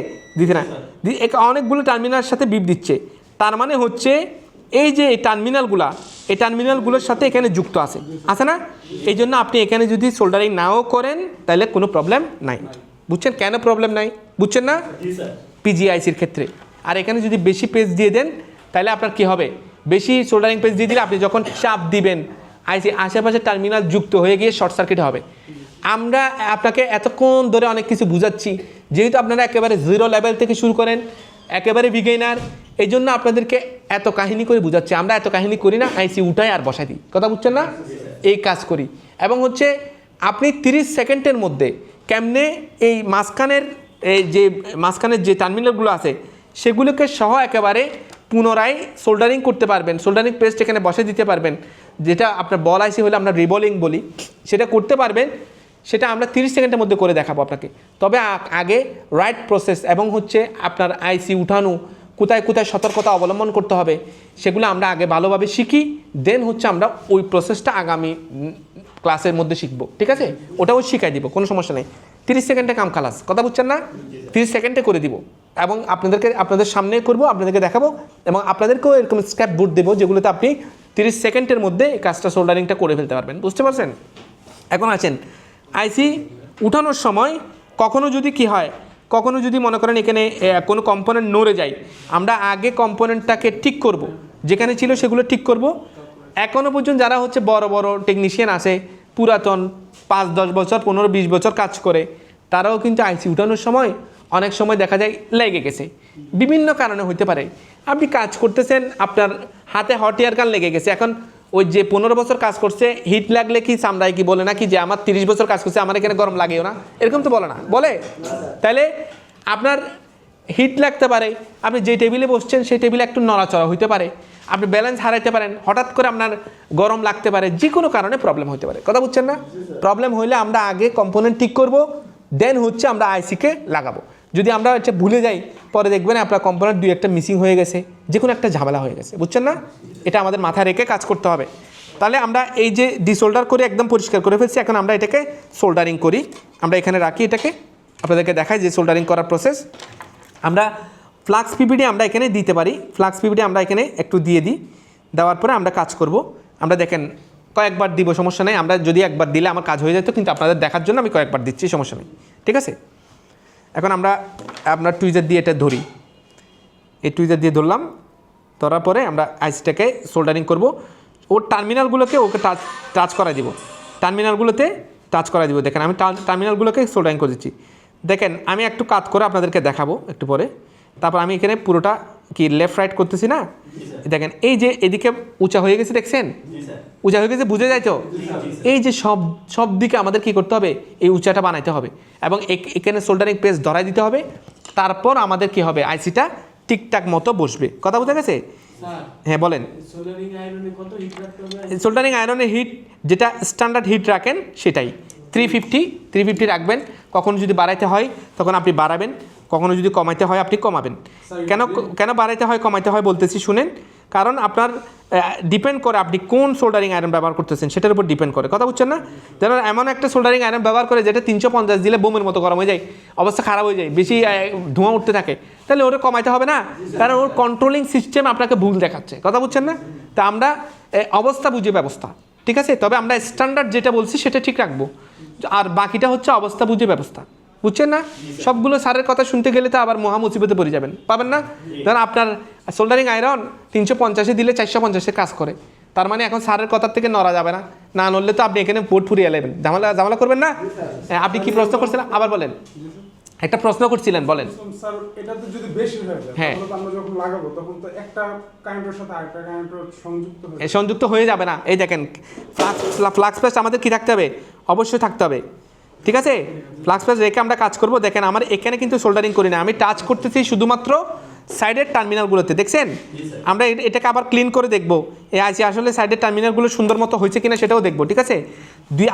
না, অনেকগুলো টার্মিনালের সাথে বিপ দিচ্ছে। তার মানে হচ্ছে এই যে এই টার্মিনালগুলোর সাথে এখানে যুক্ত আছে না? এই জন্য আপনি এখানে যদি সোল্ডারিং নাও করেন তাহলে কোনো প্রবলেম নাই। বুঝছেন কেন প্রবলেম নাই? বুঝছেন না? পিজিআইসির ক্ষেত্রে। আর এখানে যদি বেশি পেজ দিয়ে দেন তাহলে আপনার কি হবে, বেশি সোল্ডারিং পেজ দিয়ে দিলে আপনি যখন চাপ দিবেন আইসি আশেপাশে টার্মিনাল যুক্ত হয়ে গিয়ে শর্ট সার্কিট হবে। আমরা আপনাকে এতক্ষণ ধরে অনেক কিছু বুঝাচ্ছি, যেহেতু আপনারা একেবারে 0 লেভেল থেকে শুরু করেন, একেবারে বিগিনার, এই জন্য আপনাদেরকে এত কাহিনী করে বুঝাচ্ছি। আমরা এত কাহিনী করি না, আইসি উঠাই আর বসাই দিই। কথা বুঝছেন না? এই কাজ করি। এবং হচ্ছে আপনি 30 সেকেন্ডের মধ্যে কেমনে এই মাঝখানের যে টার্মিনালগুলো আছে সেগুলোকে সহ একেবারে পুনরায় সোল্ডারিং করতে পারবেন, সোল্ডারিং পেস্ট এখানে বসে দিতে পারবেন, যেটা আপনার বল আইসি হলে আমরা রিবলিং বলি, সেটা করতে পারবেন। সেটা আমরা 30 সেকেন্ডের মধ্যে করে দেখাবো আপনাকে। তবে আগে রাইট প্রসেস এবং হচ্ছে আপনার আইসি উঠানো, কোথায় কোথায় সতর্কতা অবলম্বন করতে হবে সেগুলো আমরা আগে ভালোভাবে শিখি, দেন হচ্ছে আমরা ওই প্রসেসটা আগামী ক্লাসের মধ্যে শিখবো। ঠিক আছে? ওটাও শিখাই দিব, কোনো সমস্যা নেই। 30 সেকেন্ডে কাম খালাস। কথা বুঝছেন না? 30 সেকেন্ডে করে দিব, এবং আপনাদের সামনে করব, আপনাদেরকে দেখাবো, এবং আপনাদেরকেও এরকম স্ক্র্যাপ বোর্ড দেবো যেগুলোতে আপনি 30 সেকেন্ডের মধ্যে এই কাজটা সোল্ডারিংটা করে ফেলতে পারবেন। বুঝতে পারছেন? এখন আছেন আইসি উঠানোর সময় কখনো যদি কি হয়, কখনো যদি মনে করেন এখানে কোনো কম্পোনেন্ট নড়ে যায়, আমরা আগে কম্পোনেন্টটাকে ঠিক করব, যেখানে ছিল সেগুলো ঠিক করব। এখনও পর্যন্ত যারা হচ্ছে বড় বড় টেকনিশিয়ান আছে, পুরাতন 5-10 বছর 15-20 বছর কাজ করে, তারাও কিন্তু আইসি উঠানোর সময় অনেক সময় দেখা যায় লেগে গেছে, বিভিন্ন কারণে হতে পারে। আপনি কাজ করতেছেন, আপনার হাতে হট এয়ার গান লেগে গেছে, এখন ওই যে 15 বছর কাজ করছে হিট লাগলে কি চামড়ায় কি বলে না কি যে আমার 30 বছর কাজ করছে আমার এখানে গরম লাগেও না, এরকম তো বলে না, বলে? তাহলে আপনার হিট লাগতে পারে, আপনি যে টেবিলে বসছেন সেই টেবিলে একটু নড়াচড়া হইতে পারে, আপনি ব্যালেন্স হারাইতে পারেন, হঠাৎ করে আপনার গরম লাগতে পারে, যে কোনো কারণে প্রবলেম হতে পারে। কথা বুঝছেন না? প্রবলেম হইলে আমরা আগে কম্পোনেন্ট ঠিক করব, দেন হচ্ছে আমরা আইসিকে লাগাবো। যদি আমরা এটা ভুলে যাই, পরে দেখবেন আপনার কম্পোনেন্ট 2-1টা মিসিং হয়ে গেছে, যে কোনো একটা ঝামেলা হয়ে গেছে, বুঝছেন না? এটা আমাদের মাথায় রেখে কাজ করতে হবে। তাহলে আমরা এই যে ডিসোল্ডার করে একদম পরিষ্কার করে ফেলছি, এখন আমরা এটাকে সোল্ডারিং করি। আমরা এখানে রাখি, এটাকে আপনাদেরকে দেখাই যে সোল্ডারিং করার প্রসেস। আমরা ফ্লাক্স পিপিডি আমরা এখানে দিতে পারি, ফ্লাক্স পিপিডি আমরা এখানে একটু দিয়ে দিই, দেওয়ার পরে আমরা কাজ করব। আমরা দেখেন কয়েকবার দিব, সমস্যা নেই, আমরা যদি একবার দিলে আমার কাজ হয়ে যেত, কিন্তু আপনাদের দেখার জন্য আমি কয়েকবার দিচ্ছি, সমস্যা নেই, ঠিক আছে? এখন আমরা আপনার টুইজার দিয়ে এটা ধরি, এই টুইজার দিয়ে ধরলাম, ধরার পরে আমরা আইসিটাকে সোল্ডারিং করব। ওর টার্মিনালগুলোকে ওকে টাচ করা দিব, টার্মিনালগুলোতে টাচ করা দিব। দেখেন আমি টার্মিনালগুলোকে সোল্ডারিং করে দিচ্ছি। দেখেন আমি একটু কাট করে আপনাদেরকে দেখাবো একটু পরে। তারপর আমি এখানে পুরোটা কি লেফট রাইট করতেছি না, দেখেন এই যে এদিকে উঁচা হয়ে গেছে, দেখছেন উঁচা হয়ে গেছে, বুঝে যায় তো? এই যে সব দিকে আমাদের কি করতে হবে, এই উঁচাটা বানাইতে হবে এবং এখানে সোল্ডারিং পেস্ট ধরাই দিতে হবে। তারপর আমাদের কি হবে, আইসিটা ঠিকঠাক মতো বসবে। কথা বুঝে গেছে? হ্যাঁ বলেন। সোল্ডারিং আয়রনের হিট যেটা স্ট্যান্ডার্ড হিট রাখেন সেটাই 350 রাখবেন। কখনো যদি বাড়াইতে হয় তখন আপনি বাড়াবেন, কখনো যদি কমাইতে হয় আপনি কমাবেন। কেন বাড়াইতে হয় কমাইতে হয় বলতেছি শুনেন, কারণ আপনার ডিপেন্ড করে আপনি কোন সোল্ডারিং আয়রন ব্যবহার করতেছেন সেটার উপর ডিপেন্ড করে। কথা বুঝছেন না? যেন এমন একটা সোল্ডারিং আয়রন ব্যবহার করে যেটা 350 দিলে বোমের মতো গরম হয়ে যায়, অবস্থা খারাপ হয়ে যায়, বেশি ধোঁয়া উঠতে থাকে, তাহলে ওটা কমাইতে হবে না, কারণ ওর কন্ট্রোলিং সিস্টেম আপনাকে ভুল দেখাচ্ছে। কথা বুঝছেন না? তা আমরা অবস্থা বুঝে ব্যবস্থা, ঠিক আছে? তবে আমরা স্ট্যান্ডার্ড যেটা বলছি সেটা ঠিক রাখবো, আর বাকিটা হচ্ছে অবস্থা বুঝে ব্যবস্থা, বুঝছেন না? সবগুলো স্যারের কথা শুনতে গেলে তো আবার মহা মুসিবতে পড়ে যাবেন, পাবেন না? ধরেন আপনার সোল্ডারিং আয়রন 350 দিলে 450 কাজ করে, তার মানে এখন স্যারের কথার থেকে নড়া যাবে না, না নড়লে তো আপনি এখানে বোর্ড ফুরিয়ে নেবেন, ঝামেলা করবেন না। আপনি কি প্রশ্ন করছেন আবার বলেন? একটা প্রশ্ন করছিলেন, বলেন। স্যার এটা তো যদি বেশি হয়ে যায় হ্যাঁ, তাহলে তো আমরা যখন লাগাবো তখন তো একটা কারেন্টের সাথে আরেকটা কারেন্টের সংযুক্ত হয়ে যাবে না। এই দেখেন ফ্লাক্স পেস্ট আমাদের কি থাকতে হবে, অবশ্যই থাকতে হবে, ঠিক আছে? ফ্লাক্স পেস্ট রেখে আমরা কাজ করব। দেখেন আমার এখানে কিন্তু সোল্ডারিং করি না, আমি টাচ করতেছি শুধুমাত্র সাইডের টার্মিনালগুলোতে, দেখছেন? আমরা এটাকে আবার ক্লিন করে দেখব, এই আইসি আসলে সাইডের টার্মিনালগুলো সুন্দর মতো হয়েছে কিনা সেটাও দেখব, ঠিক আছে?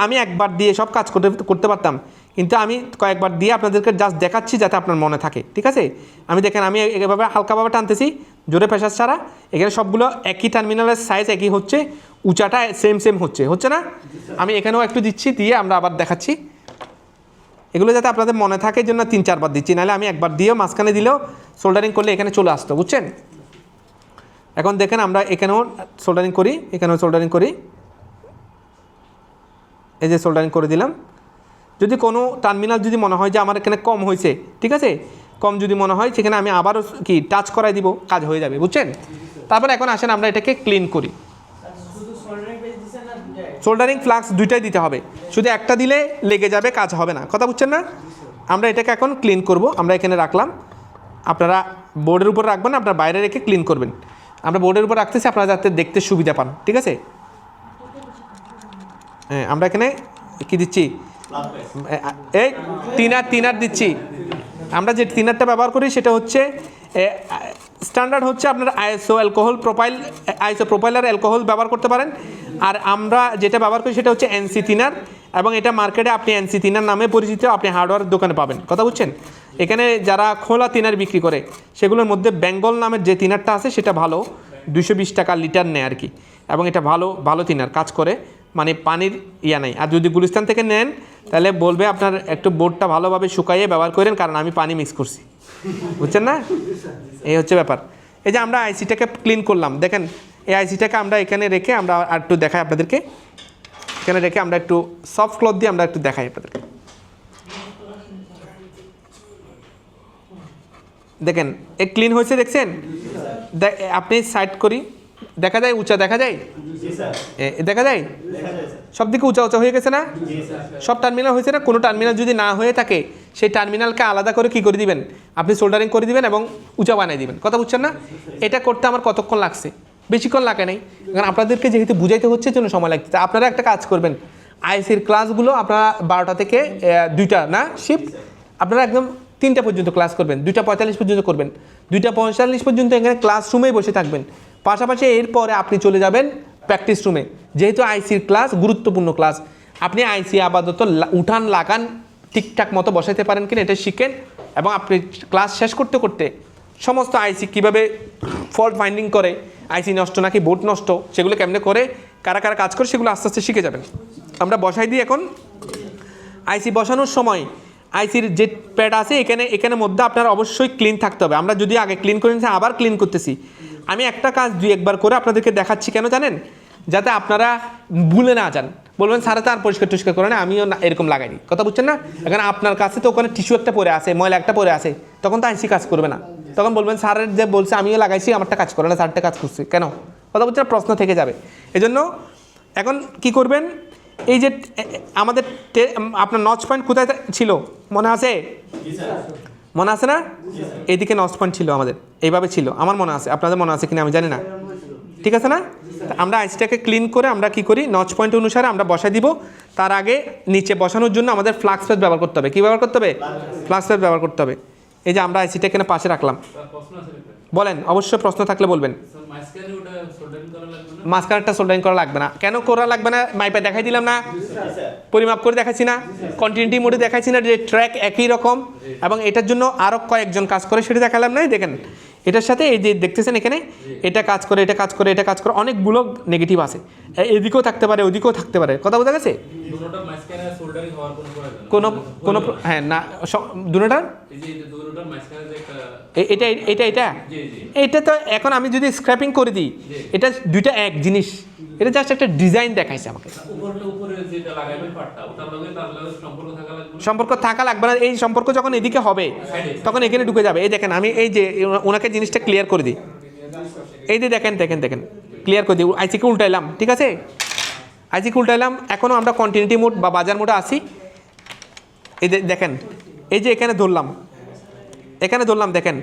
আমি একবার দিয়ে সব কাজ করতে পারতাম, কিন্তু আমি কয়েকবার দিয়ে আপনাদেরকে জাস্ট দেখাচ্ছি যাতে আপনার মনে থাকে, ঠিক আছে? আমি দেখেন আমি এভাবে হালকাভাবে টানতেছি, জোরে প্রেসার ছাড়া। এখানে সবগুলো একই টার্মিনালের সাইজ একই হচ্ছে, উঁচাটা সেম হচ্ছে না? আমি এখানেও একটু দিচ্ছি, দিয়ে আমরা আবার দেখাচ্ছি। এগুলো যাতে আপনাদের মনে থাকে জন্য 3-4 বার দিচ্ছি, নাহলে আমি একবার দিয়েও মাঝখানে দিলেও সোল্ডারিং করলে এখানে চলে আসতো, বুঝছেন? এখন দেখেন আমরা এখানেও সোল্ডারিং করি, এখানেও সোল্ডারিং করি, এই যে সোল্ডারিং করে দিলাম। যদি কোনো টার্মিনাল যদি মনে হয় যে আমার এখানে কম হয়েছে, ঠিক আছে, কম যদি মনে হয় সেখানে আমি আবারও কি টাচ করাই দিব, কাজ হয়ে যাবে, বুঝছেন? তারপর এখন আসেন আমরা এটাকে ক্লিন করি। সোল্ডারিং ফ্লাক্স দুইটাই দিতে হবে, শুধু একটা দিলে লেগে যাবে, কাজ হবে না। কথা বুঝছেন না? আমরা এটাকে এখন ক্লিন করব। আমরা এখানে রাখলাম, আপনারা বোর্ডের উপর রাখবেন, আপনার বাইরে রেখে ক্লিন করবেন। আমরা বোর্ডের উপর রাখতেছি আপনারা যাতে দেখতে সুবিধা পান, ঠিক আছে? হ্যাঁ, আমরা এখানে কি দিচ্ছি, এই তিনার দিচ্ছি। আমরা যে তিনারটা ব্যবহার করি সেটা হচ্ছে স্ট্যান্ডার্ড হচ্ছে আপনার আইএসও প্রোপাইলার অ্যালকোহল ব্যবহার করতে পারেন, আর আমরা যেটা ব্যবহার করি সেটা হচ্ছে এনসি তিনার, এবং এটা মার্কেটে আপনি এনসি তিনার নামে পরিচিত, আপনি হার্ডওয়্যার দোকানে পাবেন। কথা বুঝছেন? এখানে যারা খোলা তিনার বিক্রি করে সেগুলোর মধ্যে বেঙ্গল নামের যে তিনারটা আছে সেটা ভালো, 220 টাকা লিটার নেয় আর কি, এবং এটা ভালো তিনার, কাজ করে, মানে পানির নাই। আর যদি গুলিস্তান থেকে নেন তাহলে বলবে আপনার একটু বোর্ডটা ভালোভাবে শুকাইয়ে ব্যবহার করেন, কারণ আমি পানি মিক্স করছি, বুঝছেন না? এই হচ্ছে ব্যাপার। এই যে আমরা আইসিটাকে ক্লিন করলাম, দেখেন এই আইসিটাকে আমরা এখানে রেখে আমরা আর একটু দেখাই আপনাদেরকে। এখানে রেখে আমরা একটু সফট ক্লথ দিয়ে আমরা একটু দেখাই আপনাদেরকে। দেখেন এ ক্লিন হয়েছে দেখছেন, আপনি সাইড করি দেখা যায় উঁচা দেখা যায়, দেখা যায় সব দিকে উঁচা উঁচা হয়ে গেছে না, সব টার্মিনাল হয়েছে না। কোনো টার্মিনাল যদি না হয়ে থাকে সেই টার্মিনালকে আলাদা করে কি করে দিবেন, আপনি সোল্ডারিং করে দিবেন এবং উঁচা বানিয়ে দিবেন। কথা বুঝছেন না? এটা করতে আমার কতক্ষণ লাগছে, বেশিক্ষণ লাগে নাই, কারণ আপনাদেরকে যেহেতু বুঝাইতে হচ্ছে জন্য সময় লাগছে। আপনারা একটা কাজ করবেন, আইসির ক্লাসগুলো আপনারা 12টা থেকে 2টা না শিফট, আপনারা একদম 3টা পর্যন্ত ক্লাস করবেন, 2:45 পর্যন্ত করবেন, 2:45 পর্যন্ত এখানে ক্লাসরুমেই বসে থাকবেন। পাশাপাশি এরপরে আপনি চলে যাবেন প্র্যাকটিস রুমে, যেহেতু আইসির ক্লাস গুরুত্বপূর্ণ ক্লাস। আপনি আইসি আপাতত উঠান লাগান ঠিকঠাক মতো বসাইতে পারেন কিনা এটা শিখেন, এবং আপনি ক্লাস শেষ করতে করতে সমস্ত আইসি কীভাবে ফল্ট ফাইন্ডিং করে, আইসি নষ্ট নাকি বোর্ড নষ্ট, সেগুলো কেমনে করে, কারা কারা কাজ করে, সেগুলো আস্তে আস্তে শিখে যাবেন। আমরা বসাই দিই এখন। আইসি বসানোর সময় আইসির যে প্যাড আছে এখানে মধ্যে আপনার অবশ্যই ক্লিন থাকতে হবে। আমরা যদি আগে ক্লিন করে নিচ্ছি আবার ক্লিন করতেছি, আমি একটা কাজ 2-1বার করে আপনাদেরকে দেখাচ্ছি কেন জানেন, যাতে আপনারা ভুলে না যান। বলবেন স্যার তো আর পরিষ্কার করে না, আমিও না এরকম লাগাইনি। কথা বুঝছেন না? এখন আপনার কাছে তো ওখানে টিস্যু একটা পরে আছে, ময়লা একটা পরে আছে, তখন তো আইসি কাজ করবে না। তখন বলবেন স্যারের যে বলছে আমিও লাগাইছি, আমারটা কাজ করে না, স্যারটা কাজ করছে কেন? কথা বুঝছেন? প্রশ্ন থেকে যাবে। এজন্য এখন কি করবেন, এই যে আমাদের আপনার নচ পয়েন্ট কোথায় ছিল মনে আছে? মনে আছে না? এইদিকে নচ পয়েন্ট ছিল আমাদের, এইভাবে ছিল, আমার মনে আছে, আপনাদের মনে আছে কিনা আমি জানি না। ঠিক আছে না? আমরা আইসিটাকে ক্লিন করে আমরা কি করি, নচ পয়েন্ট অনুসারে আমরা বসাই দিব। তার আগে নিচে বসানোর জন্য আমাদের ফ্লাক্স প্যাড ব্যবহার করতে হবে। কী ব্যবহার করতে হবে? ফ্লাক্স প্যাড ব্যবহার করতে হবে। এই যে আমরা আইসিটা এখানে পাশে রাখলাম, বলেন অবশ্যই প্রশ্ন থাকলে বলবেন। মাঝখানেরটা সোল্ডারিং করা লাগবে না। কেন করা লাগবে না? মাইপে দেখাই দিলাম না, পরিমাপ করে দেখাচ্ছি না, কন্টিনিউটি মোডে দেখাচ্ছি না, যে ট্র্যাক একই রকম, এবং এটার জন্য আরও কয়েকজন কাজ করে সেটা দেখালাম না। দেখেন এটার সাথে এই যে দেখতেছেন এখানে এটা কাজ করে, এটা কাজ করে, এটা কাজ করে, অনেকগুলো নেগেটিভ আছে, এদিকেও থাকতে পারে ওদিকেও থাকতে পারে। কথা বোঝা গেছে? কোনো কোনো হ্যাঁ না, দুটোটার এটা এটা এটা এটা তো এখন আমি যদি স্ক্র্যাপিং করে দিই, এটা দুইটা এক জিনিস, এটা জাস্ট একটা ডিজাইন দেখাইছে আমাকে, সম্পর্ক থাকা লাগবে না। এই সম্পর্ক যখন এদিকে হবে তখন এখানে ঢুকে যাবে। এই দেখেন আমি এই যে ওনাকে জিনিসটা ক্লিয়ার করে দিই, এই যে দেখেন দেখেন দেখেন ক্লিয়ার করে দিই, আইসিকে উল্টাইলাম। ঠিক আছে, আইসিকে উল্টাইলাম, এখনও আমরা কন্টিনিউটি মোড বা বাজার মোডে আসি। এই দেখেন এই যে এখানে ধরলাম, এখানে ধরলাম, দেখেন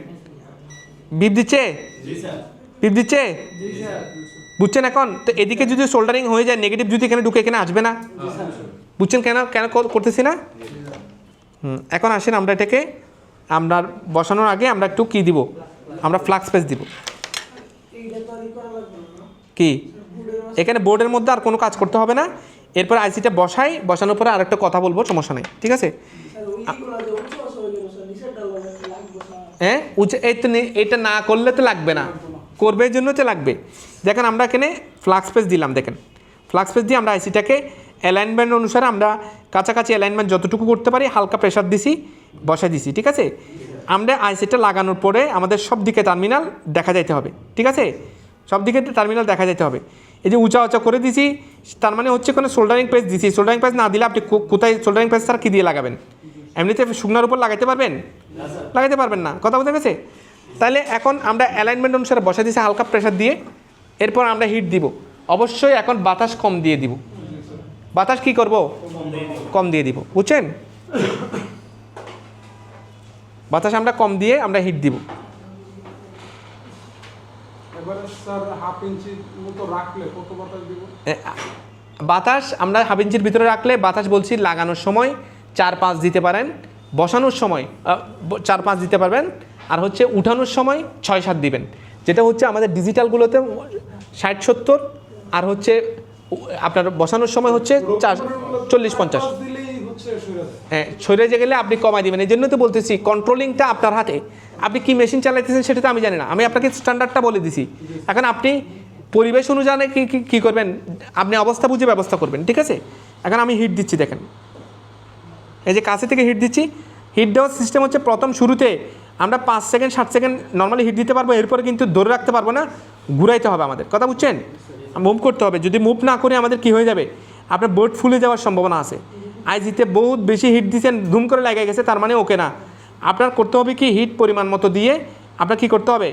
বিপ দিচ্ছে, বিপ দিচ্ছে, বুঝছেন? এখন তো এদিকে যদি সোল্ডারিং হয়ে যায়, নেগেটিভ যদি এখানে ঢুকে এখানে আসবে না, বুঝছেন কেন কেন করতেছি না? এখন আসেন আমরা এটাকে আমরা বসানোর আগে আমরা একটু কি দিব, আমরা ফ্লাক্স পেজ দিব। কি এখানে বোর্ডের মধ্যে আর কোনো কাজ করতে হবে না। এরপর আইসিটা বসাই, বসানোর পরে আরেকটা কথা বলবো, সমস্যা নেই। ঠিক আছে? হ্যাঁ এই তো এটা না করলে তো লাগবে না, করবে জন্য তো লাগবে। দেখেন আমরা এখানে ফ্লাক্স পেজ দিলাম, দেখেন ফ্লাক্স পেজ দিয়ে আমরা আইসিটাকে অ্যালাইনমেন্ট অনুসারে আমরা কাছাকাছি অ্যালাইনমেন্ট যতটুকু করতে পারি হালকা প্রেশার দিছি, বসাই দিছি। ঠিক আছে, আমরা আইসিটা লাগানোর পরে আমাদের সব দিকে টার্মিনাল দেখা যাইতে হবে। ঠিক আছে, সব দিকে টার্মিনাল দেখা যেতে হবে। এই যে উঁচা উঁচা করে দিছি, তার মানে হচ্ছে কোনো সোল্ডারিং পেজ দিছি। সোল্ডারিং পেজ না দিলে আপনি কোথায় সোল্ডারিং পেজ ছাড়া কী দিয়ে লাগাবেন? এমনিতে শুকনার উপর লাগাইতে পারবেন? লাগাইতে পারবেন না। কথা বোঝা গেছে? তাহলে এখন আমরা অ্যালাইনমেন্ট অনুসারে বসে দিছি হালকা প্রেশার দিয়ে, এরপর আমরা হিট দিব। অবশ্যই এখন বাতাস কম দিয়ে দিব। বাতাস কি করব? কম দিয়ে দিব, বুঝছেন? বাতাস আমরা কম দিয়ে আমরা হিট দিব। এবারে স্যার হাফ ইঞ্চি মতো রাখলে কত বাতাস দিব? বাতাস আমরা হাফ ইঞ্চির ভিতরে রাখলে বাতাস বলছি লাগানোর সময় 4-5 দিতে পারেন, বসানোর সময় 4-5 দিতে পারবেন, আর হচ্ছে উঠানোর সময় 6-7 দিবেন। যেটা হচ্ছে আমাদের ডিজিটালগুলোতে 60-70, আর হচ্ছে আপনার বসানোর সময় হচ্ছে 40-50। হ্যাঁ, সরে যে গেলে আপনি কমাই দিবেন। এই জন্য তো বলতেছি কন্ট্রোলিংটা আপনার হাতে। আপনি কি মেশিন চালাইতেছেন সেটা তো আমি জানি না, আমি আপনাকে স্ট্যান্ডার্ডটা বলে দিছি। এখন আপনি পরিবেশ অনুযায়ী কী করবেন, আপনি অবস্থা বুঝে ব্যবস্থা করবেন। ঠিক আছে, এখন আমি হিট দিচ্ছি, দেখেন এই যে কাছে থেকে হিট দিচ্ছি। হিট দেওয়ার সিস্টেম হচ্ছে প্রথম শুরুতে আমরা 5 সেকেন্ড 7 সেকেন্ড নর্মালি হিট দিতে পারবো, এরপরে কিন্তু ধরে রাখতে পারবো না, ঘুরাইতে হবে আমাদের। কথা বুঝছেন? মুভ করতে হবে। যদি মুভ না করে আমাদের কি হয়ে যাবে, আপনার বোর্ড ফুলে যাওয়ার সম্ভাবনা আছে। আইসিতে বহুত বেশি হিট দিয়েছেন, ধুম করে লেগে গেছে, তার মানে ওকে না। আপনার করতে হবে কি, হিট পরিমাণ মতো দিয়ে আপনার কী করতে হবে,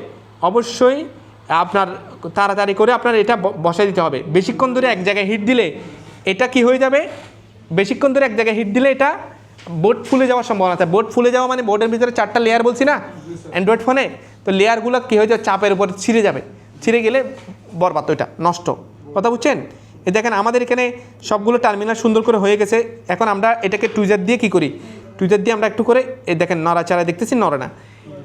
অবশ্যই আপনার তাড়াতাড়ি করে আপনার এটা বসাই দিতে হবে। বেশিক্ষণ ধরে এক জায়গায় হিট দিলে এটা কি হয়ে যাবে, বেশিক্ষণ ধরে এক জায়গায় হিট দিলে এটা বোর্ড ফুলে যাওয়ার সম্ভাবনা আছে। বোর্ড ফুলে যাওয়া মানে বোর্ডের ভিতরে 4টা লেয়ার বলছি না অ্যান্ড্রয়েড ফোনে, তো লেয়ারগুলো কী হয়ে যাবে, চাপের উপর ছিঁড়ে যাবে, ছিঁড়ে গেলে বরবাদ, ওইটা নষ্ট। কথা বুঝছেন? এই দেখেন আমাদের এখানে সবগুলো টার্মিনাল সুন্দর করে হয়ে গেছে। এখন আমরা এটাকে টুইজার দিয়ে কী করি, টুইজার দিয়ে আমরা একটু করে এই দেখেন নড়াচাড়া দেখতেছি, নড়ে না।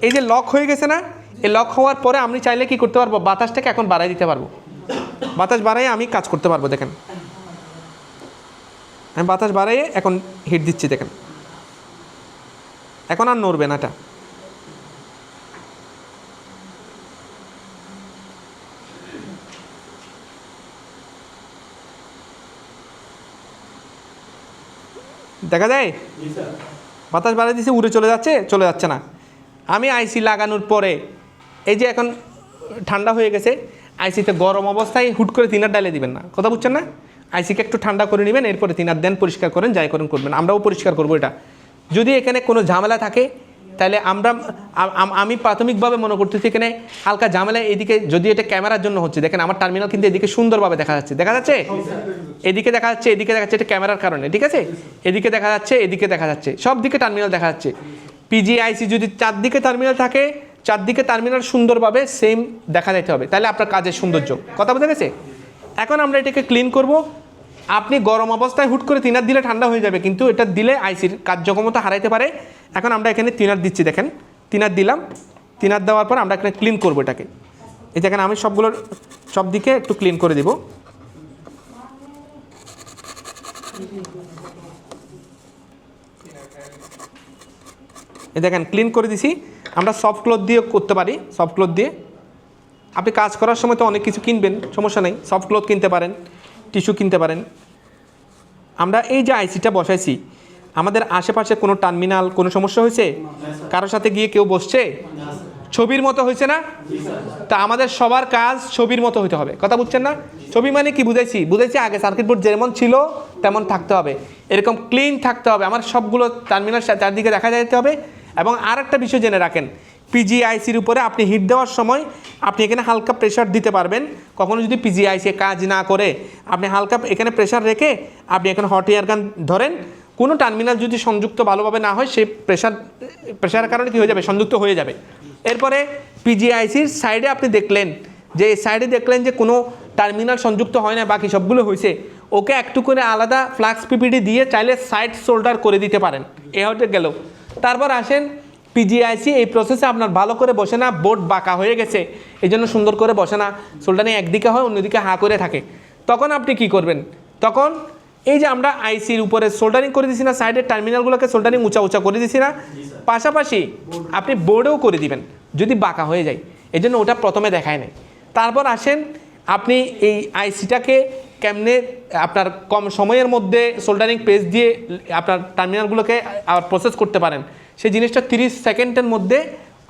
এই যে লক হয়ে গেছে না, এই লক হওয়ার পরে আমি চাইলে কি করতে পারবো, বাতাসটাকে এখন বাড়াই দিতে পারবো। বাতাস বাড়াই আমি কাজ করতে পারবো। দেখেন আমি বাতাস বাড়াইয়ে এখন হিট দিচ্ছি, দেখেন এখন আর নড়বে না এটা। দেখা যায় বাতাস বাড়াই দিচ্ছে, উড়ে চলে যাচ্ছে না। আমি আইসি লাগানোর পরে এই যে এখন ঠান্ডা হয়ে গেছে, আইসিতে গরম অবস্থায় হুট করে তিনার ডালে দিবেন না। কথা বুঝছেন না? আইসিকে একটু ঠান্ডা করে নেবেন, এরপরে তিনার দেন, পরিষ্কার করেন, যাই করেন করবেন, আমরাও পরিষ্কার করবো এটা। যদি এখানে কোনো ঝামেলা থাকে তাহলে আমি প্রাথমিকভাবে মনে করতেছি এখানে হালকা ঝামেলা। এদিকে যদি এটা ক্যামেরার জন্য হচ্ছে, দেখেন আমার টার্মিনাল কিন্তু এদিকে সুন্দরভাবে দেখা যাচ্ছে, এদিকে দেখা যাচ্ছে, এটা ক্যামেরার কারণে, ঠিক আছে? এদিকে দেখা যাচ্ছে, সব দিকে টার্মিনাল দেখা যাচ্ছে। পিজিআইসি যদি চারদিকে টার্মিনাল থাকে, চারদিকে টার্মিনাল সুন্দরভাবে সেম দেখা যাইতে হবে, তাহলে আপনার কাজের সৌন্দর্য। কথা বোঝা গেছে? এখন আমরা এটাকে ক্লিন করব। আপনি গরম অবস্থায় হুট করে তিনার দিলে ঠান্ডা হয়ে যাবে, কিন্তু এটা দিলে আইসির কার্যক্ষমতা হারাইতে পারে। এখন আমরা এখানে তিনার দিচ্ছি, দেখেন তিনার দিলাম, তিনার দেওয়ার পর আমরা এখানে ক্লিন করবো এটাকে। এই দেখেন আমি সবগুলোর সব দিকে একটু ক্লিন করে দিব। এই দেখেন ক্লিন করে দিছি। আমরা সফট ক্লথ দিয়ে করতে পারি, সফট ক্লথ দিয়ে আপনি কাজ করার সময় তো অনেক কিছু কিনবেন, সমস্যা নেই, সফট ক্লথ কিনতে পারেন, টিস্যু কিনতে পারেন। আমরা এই যে আইসিটা বসাইছি, আমাদের আশেপাশে কোনো টার্মিনাল কোনো সমস্যা হয়েছে, কারোর সাথে গিয়ে কেউ বসছে, ছবির মতো হয়েছে না? তা আমাদের সবার কাজ ছবির মতো হতে হবে। কথা বুঝছেন না? ছবি মানে কি বুঝাইছি আগে সার্কিট বোর্ড যেমন ছিল তেমন থাকতে হবে, এরকম ক্লিন থাকতে হবে, আমার সবগুলো টার্মিনাল চারদিকে দেখা যেতে হবে। এবং আর একটা বিষয় জেনে রাখেন, পিজিআইসির উপরে আপনি হিট দেওয়ার সময় আপনি এখানে হালকা প্রেশার দিতে পারবেন। কখনো যদি পিজিআইসি কাজ না করে, আপনি হালকা এখানে প্রেশার রেখে আপনি এখানে হট এয়ার গান ধরেন, কোনো টার্মিনাল যদি সংযুক্ত ভালোভাবে না হয়, সেই প্রেশারের কারণে কী হয়ে যাবে, সংযুক্ত হয়ে যাবে। এরপরে পিজিআইসির সাইডে আপনি দেখলেন যে কোনো টার্মিনাল সংযুক্ত হয় না, বাকি সবগুলো হয়েছে, ওকে একটু করে আলাদা ফ্লাক্স পিপিডি দিয়ে চাইলে সাইড সোল্ডার করে দিতে পারেন, এ হতে গেল। তারপর আসেন পিজিআইসি এই প্রসেসে আপনার ভালো করে বসে না, বোর্ড বাঁকা হয়ে গেছে, এই জন্য সুন্দর করে বসে না, সোল্ডারিং একদিকে হয় অন্যদিকে হা করে থাকে। তখন আপনি কি করবেন, তখন এই যে আমরা আইসির উপরে সোল্ডারিং করে দিছি না, সাইডের টার্মিনালগুলোকে সোল্ডারিং উঁচা করে দিছি না, পাশাপাশি আপনি বোর্ডেও করে দিবেন যদি বাঁকা হয়ে যায়, এই জন্য ওটা প্রথমে দেখায় নাই। তারপর আসেন আপনি এই আইসিটাকে কেমনে আপনার কম সময়ের মধ্যে সোল্ডারিং পেজ দিয়ে আপনার টার্মিনালগুলোকে আবার প্রসেস করতে পারেন, সেই জিনিসটা 30 সেকেন্ডের মধ্যে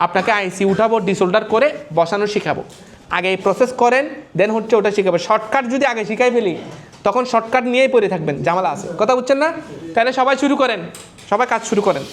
আপনাকে আইসি উঠাবো, ডিসোল্ডার করে বসানো শেখাবো। আগে এই প্রসেস করেন, দেন হচ্ছে ওটা শিখাবো। শর্টকাট যদি আগে শিখাই ফেলি, তখন শর্টকাট নিয়েই পড়ে থাকবেন, ঝামেলা আছে। কথা বুঝছেন না? তাহলে সবাই কাজ শুরু করেন।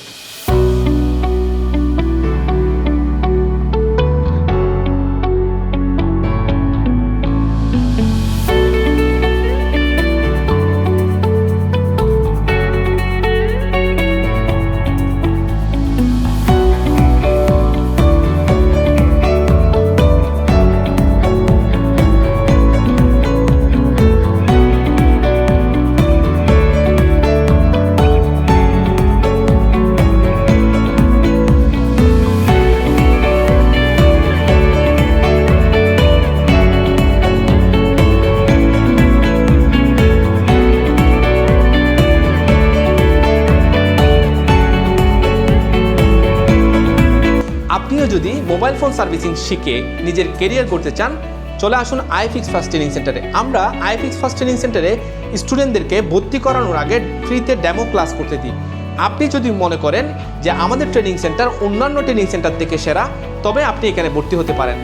আপনিও যদি মোবাইল ফোন সার্ভিসিং শিখে নিজের কেরিয়ার করতে চান, চলে আসুন আইফিক্স ফার্স্ট ট্রেনিং সেন্টারে। আমরা আইফিক্স ফার্স্ট ট্রেনিং সেন্টারে স্টুডেন্টদেরকে ভর্তি করানোর আগে ফ্রিতে ডেমো ক্লাস করতে দিই। আপনি যদি মনে করেন যে আমাদের ট্রেনিং সেন্টার অন্যান্য ট্রেনিং সেন্টার থেকে সেরা, তবে আপনি এখানে ভর্তি হতে পারেন।